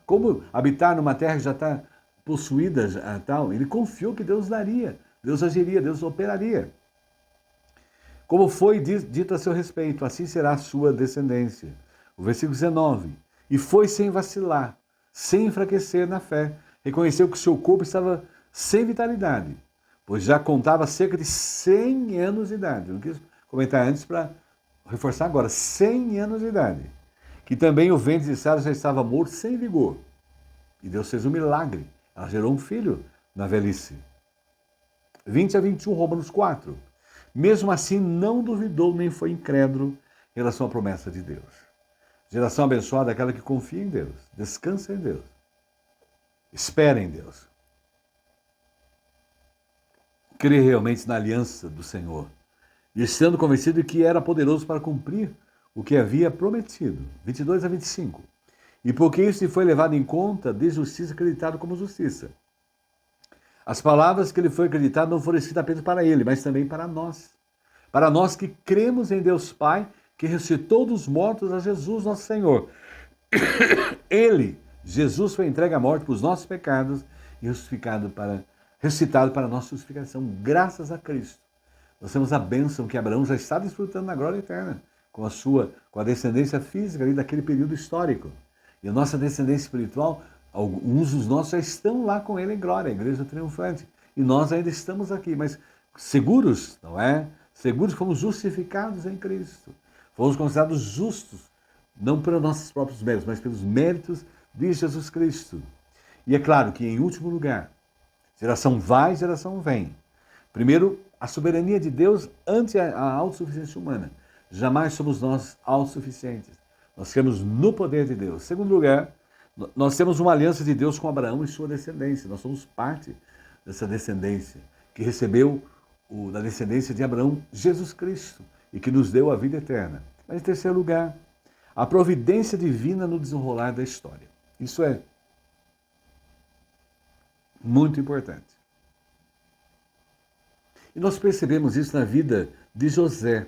Como habitar numa terra que já está possuída, tal? Ele confiou que Deus daria, Deus agiria, Deus operaria. Como foi dito a seu respeito, assim será a sua descendência. O versículo 19. E foi sem vacilar, sem enfraquecer na fé. Reconheceu que o seu corpo estava sem vitalidade, pois já contava cerca de 100 anos de idade. Não quis comentar antes para reforçar agora. 100 anos de idade. Que também o ventre de Sara já estava morto sem vigor. E Deus fez um milagre. Ela gerou um filho na velhice. 20 a 21, Romanos 4. Mesmo assim, não duvidou nem foi incrédulo em relação à promessa de Deus. Geração abençoada é aquela que confia em Deus, descansa em Deus, espera em Deus, crê realmente na aliança do Senhor, e estando convencido de que era poderoso para cumprir o que havia prometido. 22 a 25. E porque isso lhe foi levado em conta de justiça, acreditado como justiça. As palavras que lhe foi acreditado não foram escritas apenas para ele, mas também para nós. Para nós que cremos em Deus Pai, que ressuscitou dos mortos a Jesus, nosso Senhor. Ele, Jesus, foi entregue à morte por nossos pecados e ressuscitado para a nossa justificação. Graças a Cristo, nós temos a bênção que Abraão já está desfrutando na glória eterna, com a descendência física ali daquele período histórico. E a nossa descendência espiritual, alguns dos nossos já estão lá com ele em glória, a igreja triunfante. E nós ainda estamos aqui, mas seguros, não é? Seguros, fomos justificados em Cristo. Fomos considerados justos, não pelos nossos próprios méritos, mas pelos méritos de Jesus Cristo. E é claro que, em último lugar, geração vai, geração vem. Primeiro, a soberania de Deus ante a autossuficiência humana. Jamais somos nós autossuficientes. Nós cremos no poder de Deus. Segundo lugar, nós temos uma aliança de Deus com Abraão e sua descendência. Nós somos parte dessa descendência, que recebeu da descendência de Abraão Jesus Cristo e que nos deu a vida eterna. Mas em terceiro lugar, a providência divina no desenrolar da história. Isso é muito importante. E nós percebemos isso na vida de José.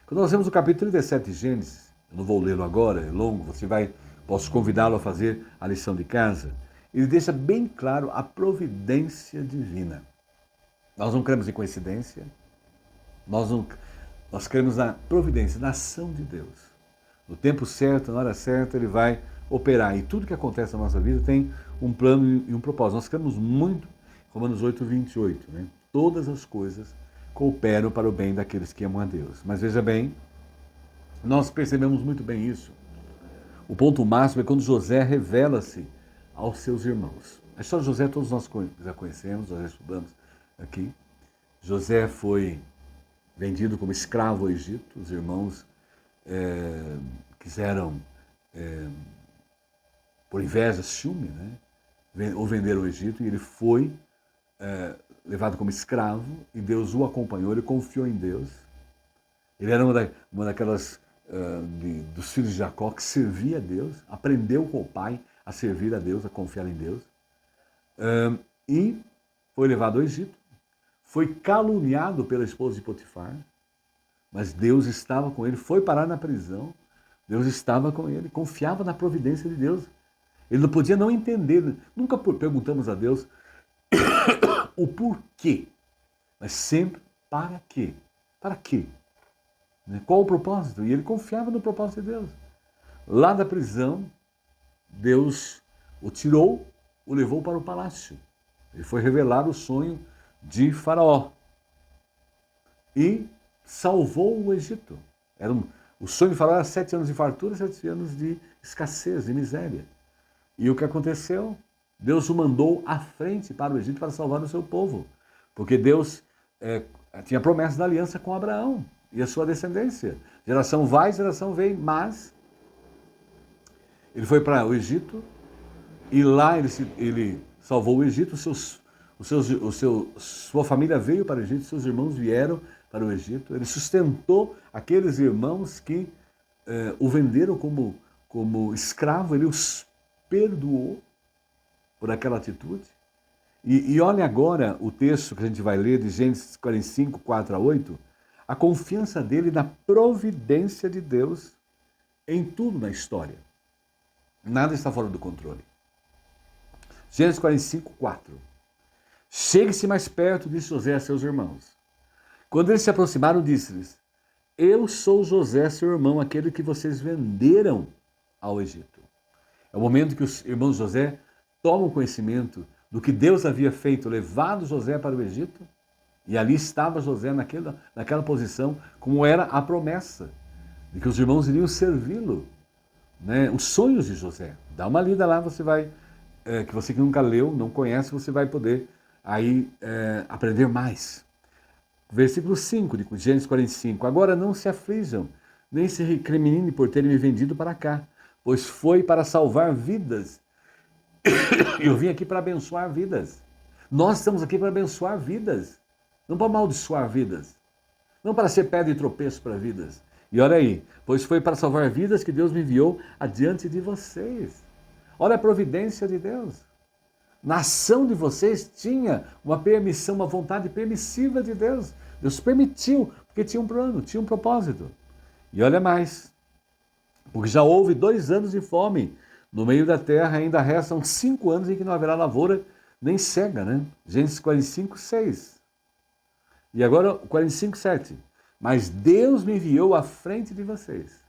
Quando nós vemos o capítulo 37 de Gênesis, eu não vou lê-lo agora, é longo, posso convidá-lo a fazer a lição de casa. Ele deixa bem claro a providência divina. Nós não cremos em coincidência, nós cremos na providência, na ação de Deus. No tempo certo, na hora certa, Ele vai operar. E tudo que acontece na nossa vida tem um plano e um propósito. Nós cremos muito em Romanos 8, 28, né? Todas as coisas cooperam para o bem daqueles que amam a Deus. Mas veja bem, nós percebemos muito bem isso. O ponto máximo é quando José revela-se aos seus irmãos. A história de José todos nós já conhecemos, nós já estudamos aqui. José foi vendido como escravo ao Egito. Os irmãos quiseram, por inveja, ciúme, né? O venderam ao Egito e ele foi levado como escravo e Deus o acompanhou, ele confiou em Deus. Ele era uma daquelas dos filhos de Jacó que servia a Deus, aprendeu com o pai a servir a Deus, a confiar em Deus. E foi levado ao Egito, foi caluniado pela esposa de Potifar, mas Deus estava com ele, foi parar na prisão, Deus estava com ele, confiava na providência de Deus. Ele não podia não entender, nunca perguntamos a Deus o porquê, mas sempre para quê? Para quê? Qual o propósito? E ele confiava no propósito de Deus. Lá da prisão, Deus o tirou, o levou para o palácio. Ele foi revelar o sonho de Faraó e salvou o Egito. O sonho de Faraó era 7 anos de fartura, 7 anos de escassez, de miséria. E o que aconteceu? Deus o mandou à frente para o Egito para salvar o seu povo. Porque Deus tinha promessa da aliança com Abraão e a sua descendência. Geração vai, geração vem, mas ele foi para o Egito e lá ele salvou o Egito, sua família veio para o Egito, seus irmãos vieram para o Egito. Ele sustentou aqueles irmãos que o venderam como escravo, ele os perdoou por aquela atitude. E olha agora o texto que a gente vai ler de Gênesis 45, 4 a 8, a confiança dele na providência de Deus em tudo na história. Nada está fora do controle. Gênesis 45, 4. Chegue-se mais perto, disse José a seus irmãos. Quando eles se aproximaram, disse-lhes: Eu sou José, seu irmão, aquele que vocês venderam ao Egito. É o momento que os irmãos de José tomam conhecimento do que Deus havia feito, levado José para o Egito, e ali estava José naquela posição, como era a promessa de que os irmãos iriam servi-lo, né? Os sonhos de José. Dá uma lida lá, você vai, que você que nunca leu, não conhece, você vai poder aí aprender mais. Versículo 5 de Gênesis 45. Agora não se aflijam, nem se recriminem por terem me vendido para cá, pois foi para salvar vidas. Eu vim aqui para abençoar vidas. Nós estamos aqui para abençoar vidas, não para amaldiçoar vidas, não para ser pedra de tropeço para vidas. E olha aí, pois foi para salvar vidas que Deus me enviou adiante de vocês. Olha a providência de Deus. Na ação de vocês tinha uma permissão, uma vontade permissiva de Deus. Deus permitiu, porque tinha um plano, tinha um propósito. E olha mais, porque já houve 2 anos de fome. No meio da terra ainda restam 5 anos em que não haverá lavoura nem cega, né? Gênesis 45, 6. E agora 45, 7. Mas Deus me enviou à frente de vocês.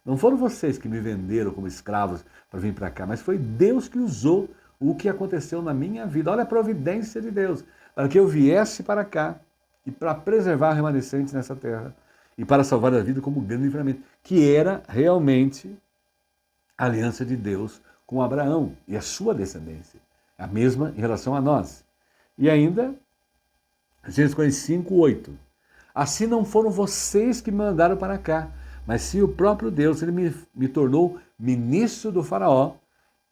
Não foram vocês que me venderam como escravos para vir para cá, mas foi Deus que usou o que aconteceu na minha vida. Olha a providência de Deus, para que eu viesse para cá e para preservar remanescentes nessa terra e para salvar a vida como grande livramento, que era realmente a aliança de Deus com Abraão e a sua descendência, a mesma em relação a nós. E ainda, Gênesis 45, 8. Assim não foram vocês que me mandaram para cá, mas sim o próprio Deus. Ele me tornou ministro do faraó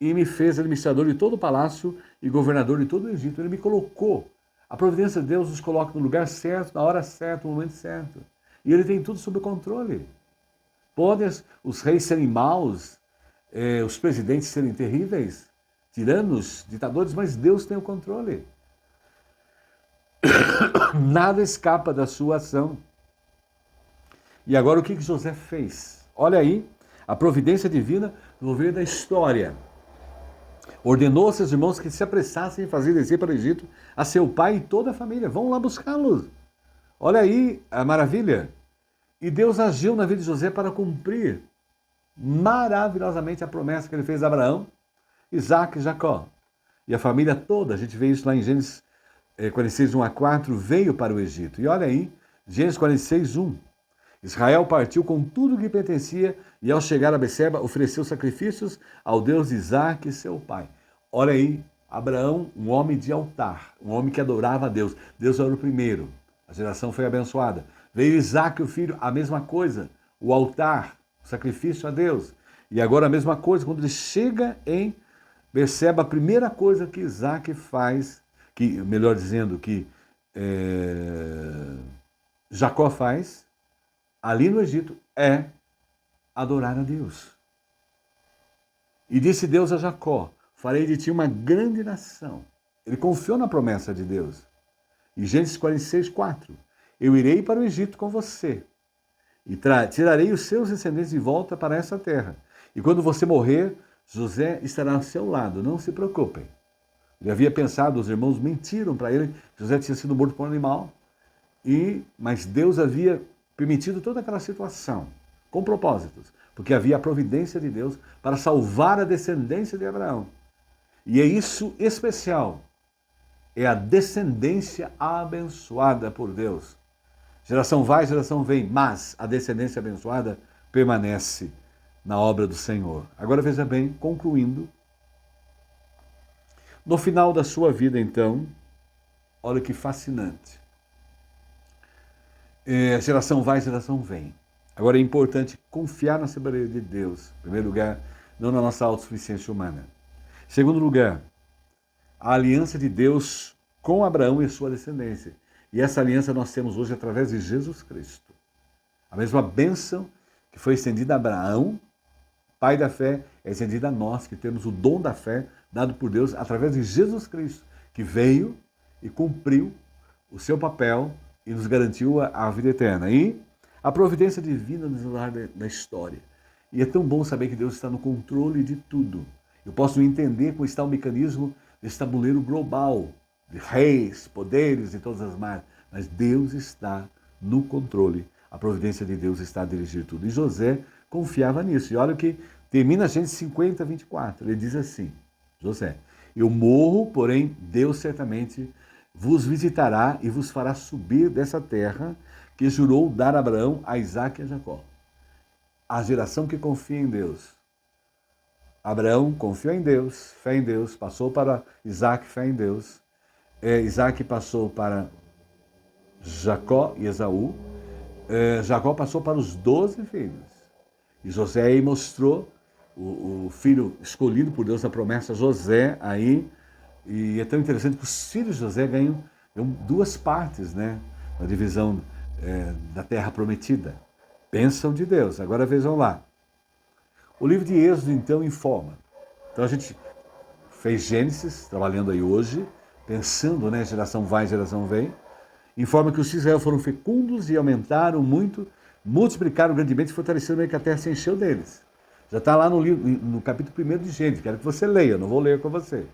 e me fez administrador de todo o palácio e governador de todo o Egito. Ele me colocou. A providência de Deus nos coloca no lugar certo, na hora certa, no momento certo. E Ele tem tudo sob controle. Podem os reis serem maus, os presidentes serem terríveis, tiranos, ditadores, mas Deus tem o controle. Nada escapa da sua ação. E agora o que José fez? Olha aí, a providência divina no meio da história. Ordenou a seus irmãos que se apressassem em fazer descer para o Egito a seu pai e toda a família. Vão lá buscá-los. Olha aí a maravilha. E Deus agiu na vida de José para cumprir maravilhosamente a promessa que ele fez a Abraão, Isaac e Jacó. E a família toda, a gente vê isso lá em Gênesis 46, 1 a 4, veio para o Egito. E olha aí, Gênesis 46, 1. Israel partiu com tudo que pertencia e ao chegar a Beceba ofereceu sacrifícios ao Deus de Isaac, seu pai. Olha aí, Abraão, um homem de altar, um homem que adorava a Deus. Deus era o primeiro, a geração foi abençoada. Veio Isaac, o filho, a mesma coisa, o altar, o sacrifício a Deus. E agora a mesma coisa, quando ele chega em Beceba, a primeira coisa que Isaac faz, melhor dizendo, que Jacó faz, ali no Egito, é adorar a Deus. E disse Deus a Jacó, farei de ti uma grande nação. Ele confiou na promessa de Deus. Em Gênesis 46, 4. Eu irei para o Egito com você e tirarei os seus descendentes de volta para essa terra. E quando você morrer, José estará ao seu lado, não se preocupem. Ele havia pensado, os irmãos mentiram para ele, José tinha sido morto por um animal, mas Deus havia permitido toda aquela situação, com propósitos, porque havia a providência de Deus para salvar a descendência de Abraão. E é isso especial, é a descendência abençoada por Deus. Geração vai, geração vem, mas a descendência abençoada permanece na obra do Senhor. Agora veja bem, concluindo, no final da sua vida então, olha que fascinante. Geração vai, geração vem. Agora é importante confiar na soberania de Deus. Em primeiro lugar, não na nossa autossuficiência humana. Em segundo lugar, a aliança de Deus com Abraão e sua descendência. E essa aliança nós temos hoje através de Jesus Cristo. A mesma bênção que foi estendida a Abraão, pai da fé, é estendida a nós, que temos o dom da fé dado por Deus através de Jesus Cristo, que veio e cumpriu o seu papel e nos garantiu a vida eterna. E a providência divina nos lar da história. E é tão bom saber que Deus está no controle de tudo. Eu posso entender como está o mecanismo desse tabuleiro global, de reis, poderes e todas as marcas, mas Deus está no controle. A providência de Deus está a dirigir tudo. E José confiava nisso. E olha o que termina Gênesis 50, 24. Ele diz assim, José, eu morro, porém Deus certamente vos visitará e vos fará subir dessa terra que jurou dar a Abraão, a Isaac e a Jacó. A geração que confia em Deus. Abraão confiou em Deus, fé em Deus, passou para Isaac, fé em Deus. Isaac passou para Jacó e Esaú. Jacó passou para os 12 filhos. E José aí mostrou o filho escolhido por Deus, a promessa José aí. E é tão interessante que os filhos de José ganham duas partes, né, na divisão da terra prometida. Bênção de Deus. Agora vejam lá. O livro de Êxodo, então, informa. Então a gente fez Gênesis, trabalhando aí hoje, pensando, né, geração vai, geração vem. Informa que os filhos de Israel foram fecundos e aumentaram muito, multiplicaram grandemente e fortaleceram meio que a terra se encheu deles. Já está lá no capítulo 1 de Gênesis. Quero que você leia, não vou ler com você.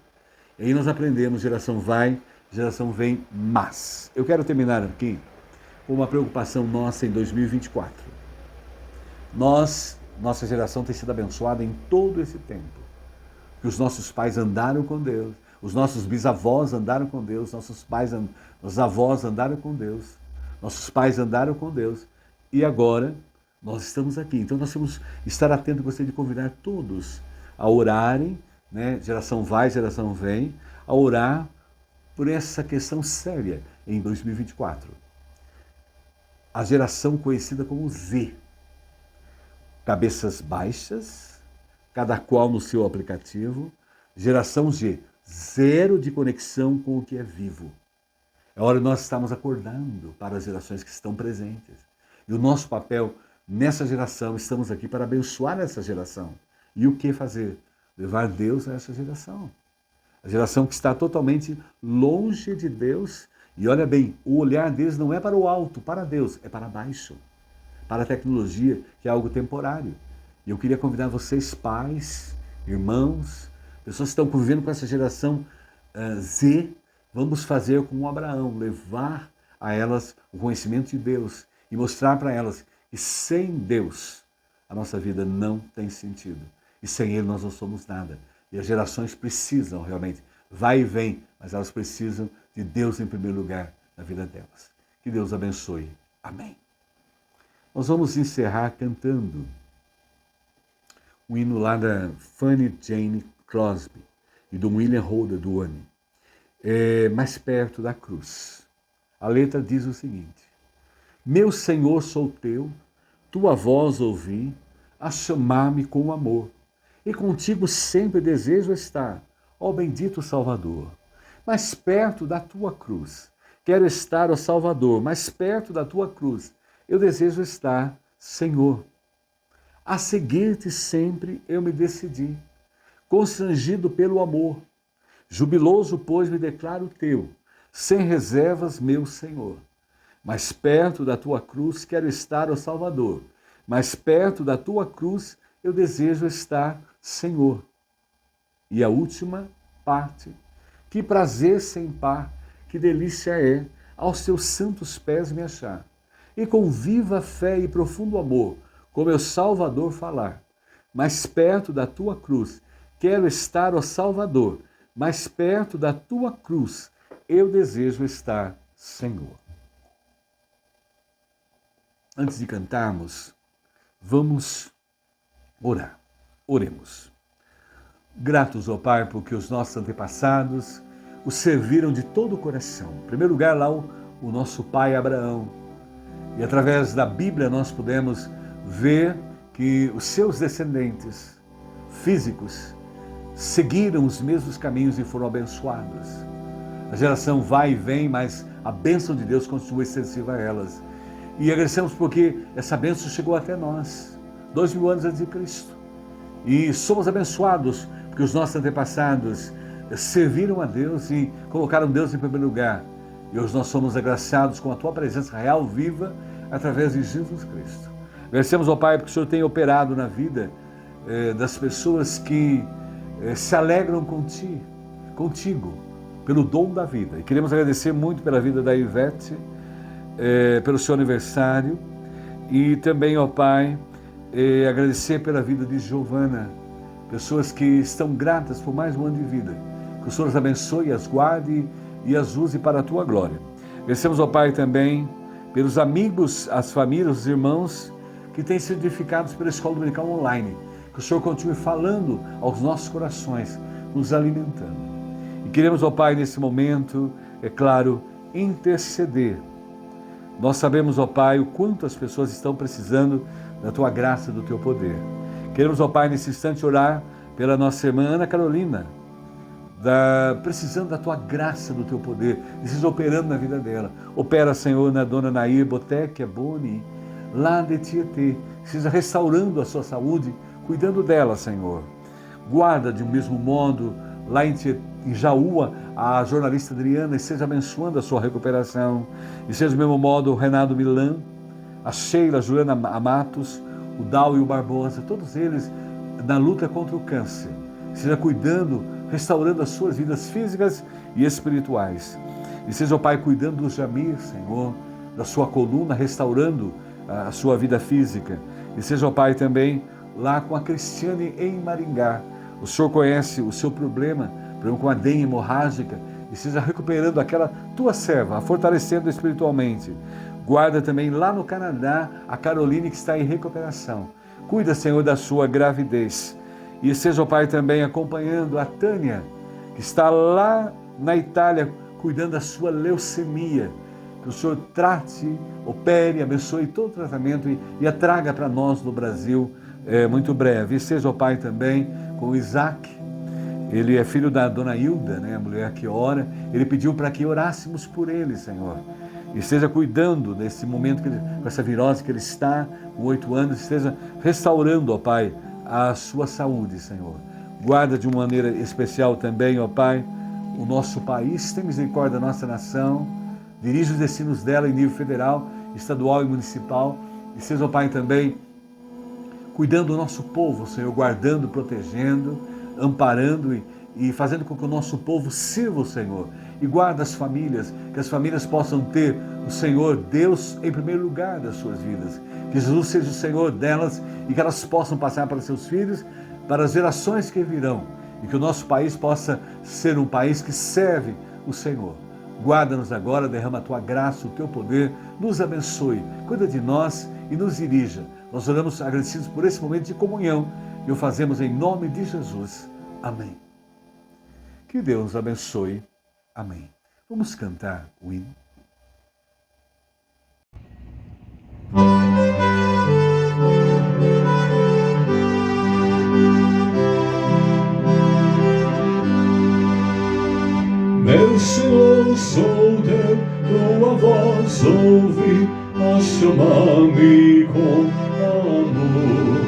E aí nós aprendemos, geração vai, geração vem, mas. Eu quero terminar aqui com uma preocupação nossa em 2024. Nossa geração tem sido abençoada em todo esse tempo. Que os nossos pais andaram com Deus, os nossos bisavós andaram com Deus, nossos avós andaram com Deus. Nossos pais andaram com Deus e agora nós estamos aqui. Então nós temos que estar atento. Gostaria de convidar todos a orarem, né? Geração vai, geração vem, a orar por essa questão séria em 2024. A geração conhecida como Z. Cabeças baixas, cada qual no seu aplicativo. Geração G, zero de conexão com o que é vivo. É hora de nós estarmos acordando para as gerações que estão presentes. E o nosso papel nessa geração, estamos aqui para abençoar essa geração. E o que fazer? Levar Deus a essa geração. A geração que está totalmente longe de Deus. E olha bem, o olhar deles não é para o alto, para Deus, é para baixo. Para a tecnologia, que é algo temporário. E eu queria convidar vocês, pais, irmãos, pessoas que estão convivendo com essa geração Z, vamos fazer como Abraão, levar a elas o conhecimento de Deus e mostrar para elas que sem Deus a nossa vida não tem sentido. E sem Ele nós não somos nada. E as gerações precisam realmente, vai e vem, mas elas precisam de Deus em primeiro lugar na vida delas. Que Deus abençoe. Amém. Nós vamos encerrar cantando um hino lá da Fanny Jane Crosby e do William Holder Duane, mais perto da cruz. A letra diz o seguinte: meu Senhor, sou teu, tua voz ouvi, a chamar-me com amor, e contigo sempre desejo estar, ó bendito Salvador. Mais perto da tua cruz, quero estar, ó Salvador, mais perto da tua cruz, eu desejo estar, Senhor. A seguir-te sempre eu me decidi, constrangido pelo amor. Jubiloso, pois, me declaro teu, sem reservas, meu Senhor. Mais perto da tua cruz quero estar, ó Salvador. Mais perto da tua cruz eu desejo estar, Senhor. E a última parte: que prazer sem par, que delícia é aos teus santos pés me achar. E com viva fé e profundo amor, com meu Salvador falar. Mais perto da tua cruz quero estar, ó Salvador. Mais perto da tua cruz eu desejo estar, Senhor. Antes de cantarmos, vamos orar. Oremos. Gratos, ó Pai, porque os nossos antepassados os serviram de todo o coração. Em primeiro lugar, lá o nosso pai Abraão. E através da Bíblia nós podemos ver que os seus descendentes físicos seguiram os mesmos caminhos e foram abençoados. A geração vai e vem, mas a bênção de Deus continua extensiva a elas. E agradecemos porque essa bênção chegou até nós, 2000 anos antes de Cristo. E somos abençoados porque os nossos antepassados serviram a Deus e colocaram Deus em primeiro lugar. E hoje nós somos agraciados com a Tua presença real, viva, através de Jesus Cristo. Agradecemos ao Pai porque o Senhor tem operado na vida das pessoas que se alegram contigo, pelo dom da vida. E queremos agradecer muito pela vida da Ivete, pelo seu aniversário. E também, ó Pai, agradecer pela vida de Giovana, pessoas que estão gratas por mais um ano de vida. Que o Senhor as abençoe, as guarde e as use para a Tua glória. Agradecemos ao Pai também pelos amigos, as famílias, os irmãos que têm sido edificados pela Escola Dominical Online. Que o Senhor continue falando aos nossos corações, nos alimentando. E queremos, ó Pai, nesse momento, é claro, interceder. Nós sabemos, ó Pai, o quanto as pessoas estão precisando da Tua graça, do Teu poder. Queremos, ó Pai, nesse instante orar pela nossa irmã Ana Carolina, precisando da Tua graça, do Teu poder, esteja operando na vida dela. Opera, Senhor, na dona Nair Botequia Boni, lá de Tietê, esteja restaurando a sua saúde, cuidando dela, Senhor. Guarda de um mesmo modo, lá em Jaúa, a jornalista Adriana, esteja abençoando a sua recuperação. E seja do mesmo modo o Renato Milan, a Sheila, a Juliana Matos, o Dal e o Barbosa, todos eles na luta contra o câncer. Esteja cuidando, restaurando as suas vidas físicas e espirituais. E seja o Pai cuidando do Jamir, Senhor, da sua coluna, restaurando a sua vida física. E seja o Pai também lá com a Cristiane em Maringá. O Senhor conhece o seu problema com a dengue hemorrágica, e seja recuperando aquela Tua serva, a fortalecendo espiritualmente. Guarda também lá no Canadá a Caroline, que está em recuperação. Cuida, Senhor, da sua gravidez. E seja, ó Pai, também acompanhando a Tânia, que está lá na Itália, cuidando da sua leucemia. Que o Senhor trate, opere, abençoe todo o tratamento e a traga para nós no Brasil muito breve. E seja, ó Pai, também com o Isaac. Ele é filho da dona Hilda, né, a mulher que ora. Ele pediu para que orássemos por ele, Senhor. E esteja cuidando desse momento, com essa virose que ele está, com 8 anos, esteja restaurando, ó Pai, a sua saúde, Senhor. Guarda de uma maneira especial também, ó Pai, o nosso país, tem misericórdia da nossa nação, dirige os destinos dela em nível federal, estadual e municipal, e seja, ó Pai, também cuidando do nosso povo, Senhor, guardando, protegendo, amparando e fazendo com que o nosso povo sirva o Senhor. E guarda as famílias, que as famílias possam ter o Senhor, Deus, em primeiro lugar das suas vidas. Que Jesus seja o Senhor delas e que elas possam passar para seus filhos, para as gerações que virão. E que o nosso país possa ser um país que serve o Senhor. Guarda-nos agora, derrama a tua graça, o teu poder, nos abençoe, cuida de nós e nos dirija. Nós oramos agradecidos por esse momento de comunhão e o fazemos em nome de Jesus. Amém. Que Deus nos abençoe. Amém. Vamos cantar o hino. Meu Senhor, sou teu, tua voz ouvi a chamar-me com amor.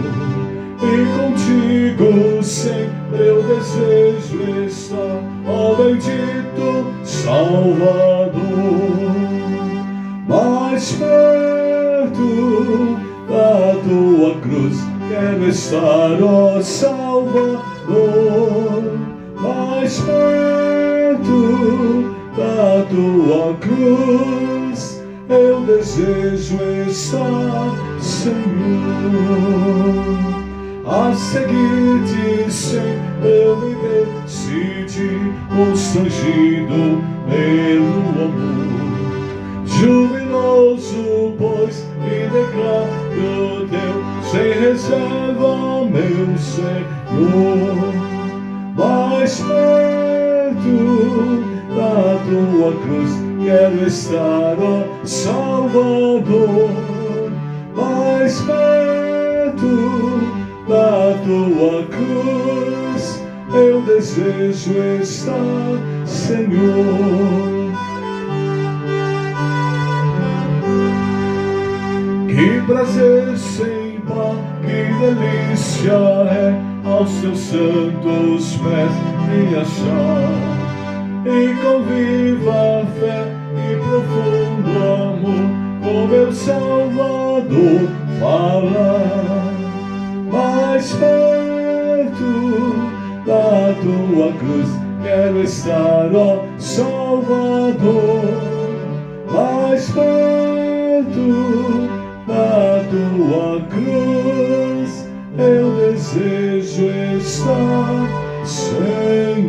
E contigo sempre eu desejo estar, ó bendito Salvador. Mais perto da tua cruz quero estar, ó Salvador. Mais perto da tua cruz eu desejo estar, Senhor. A seguir-te sempre eu me decidi, constrangido pelo amor. Jubiloso, pois, e declaro teu, sem reserva, meu Senhor. Mais perto da tua cruz quero estar, ó Salvador. Mais perto da tua cruz eu desejo estar, Senhor. Que prazer sem par, que delícia é aos teus santos pés me achar. E com viva fé e profundo amor com meu Salvador falar. Mais perto da tua cruz quero estar, ó Salvador. Mais perto da tua cruz eu desejo estar, Senhor.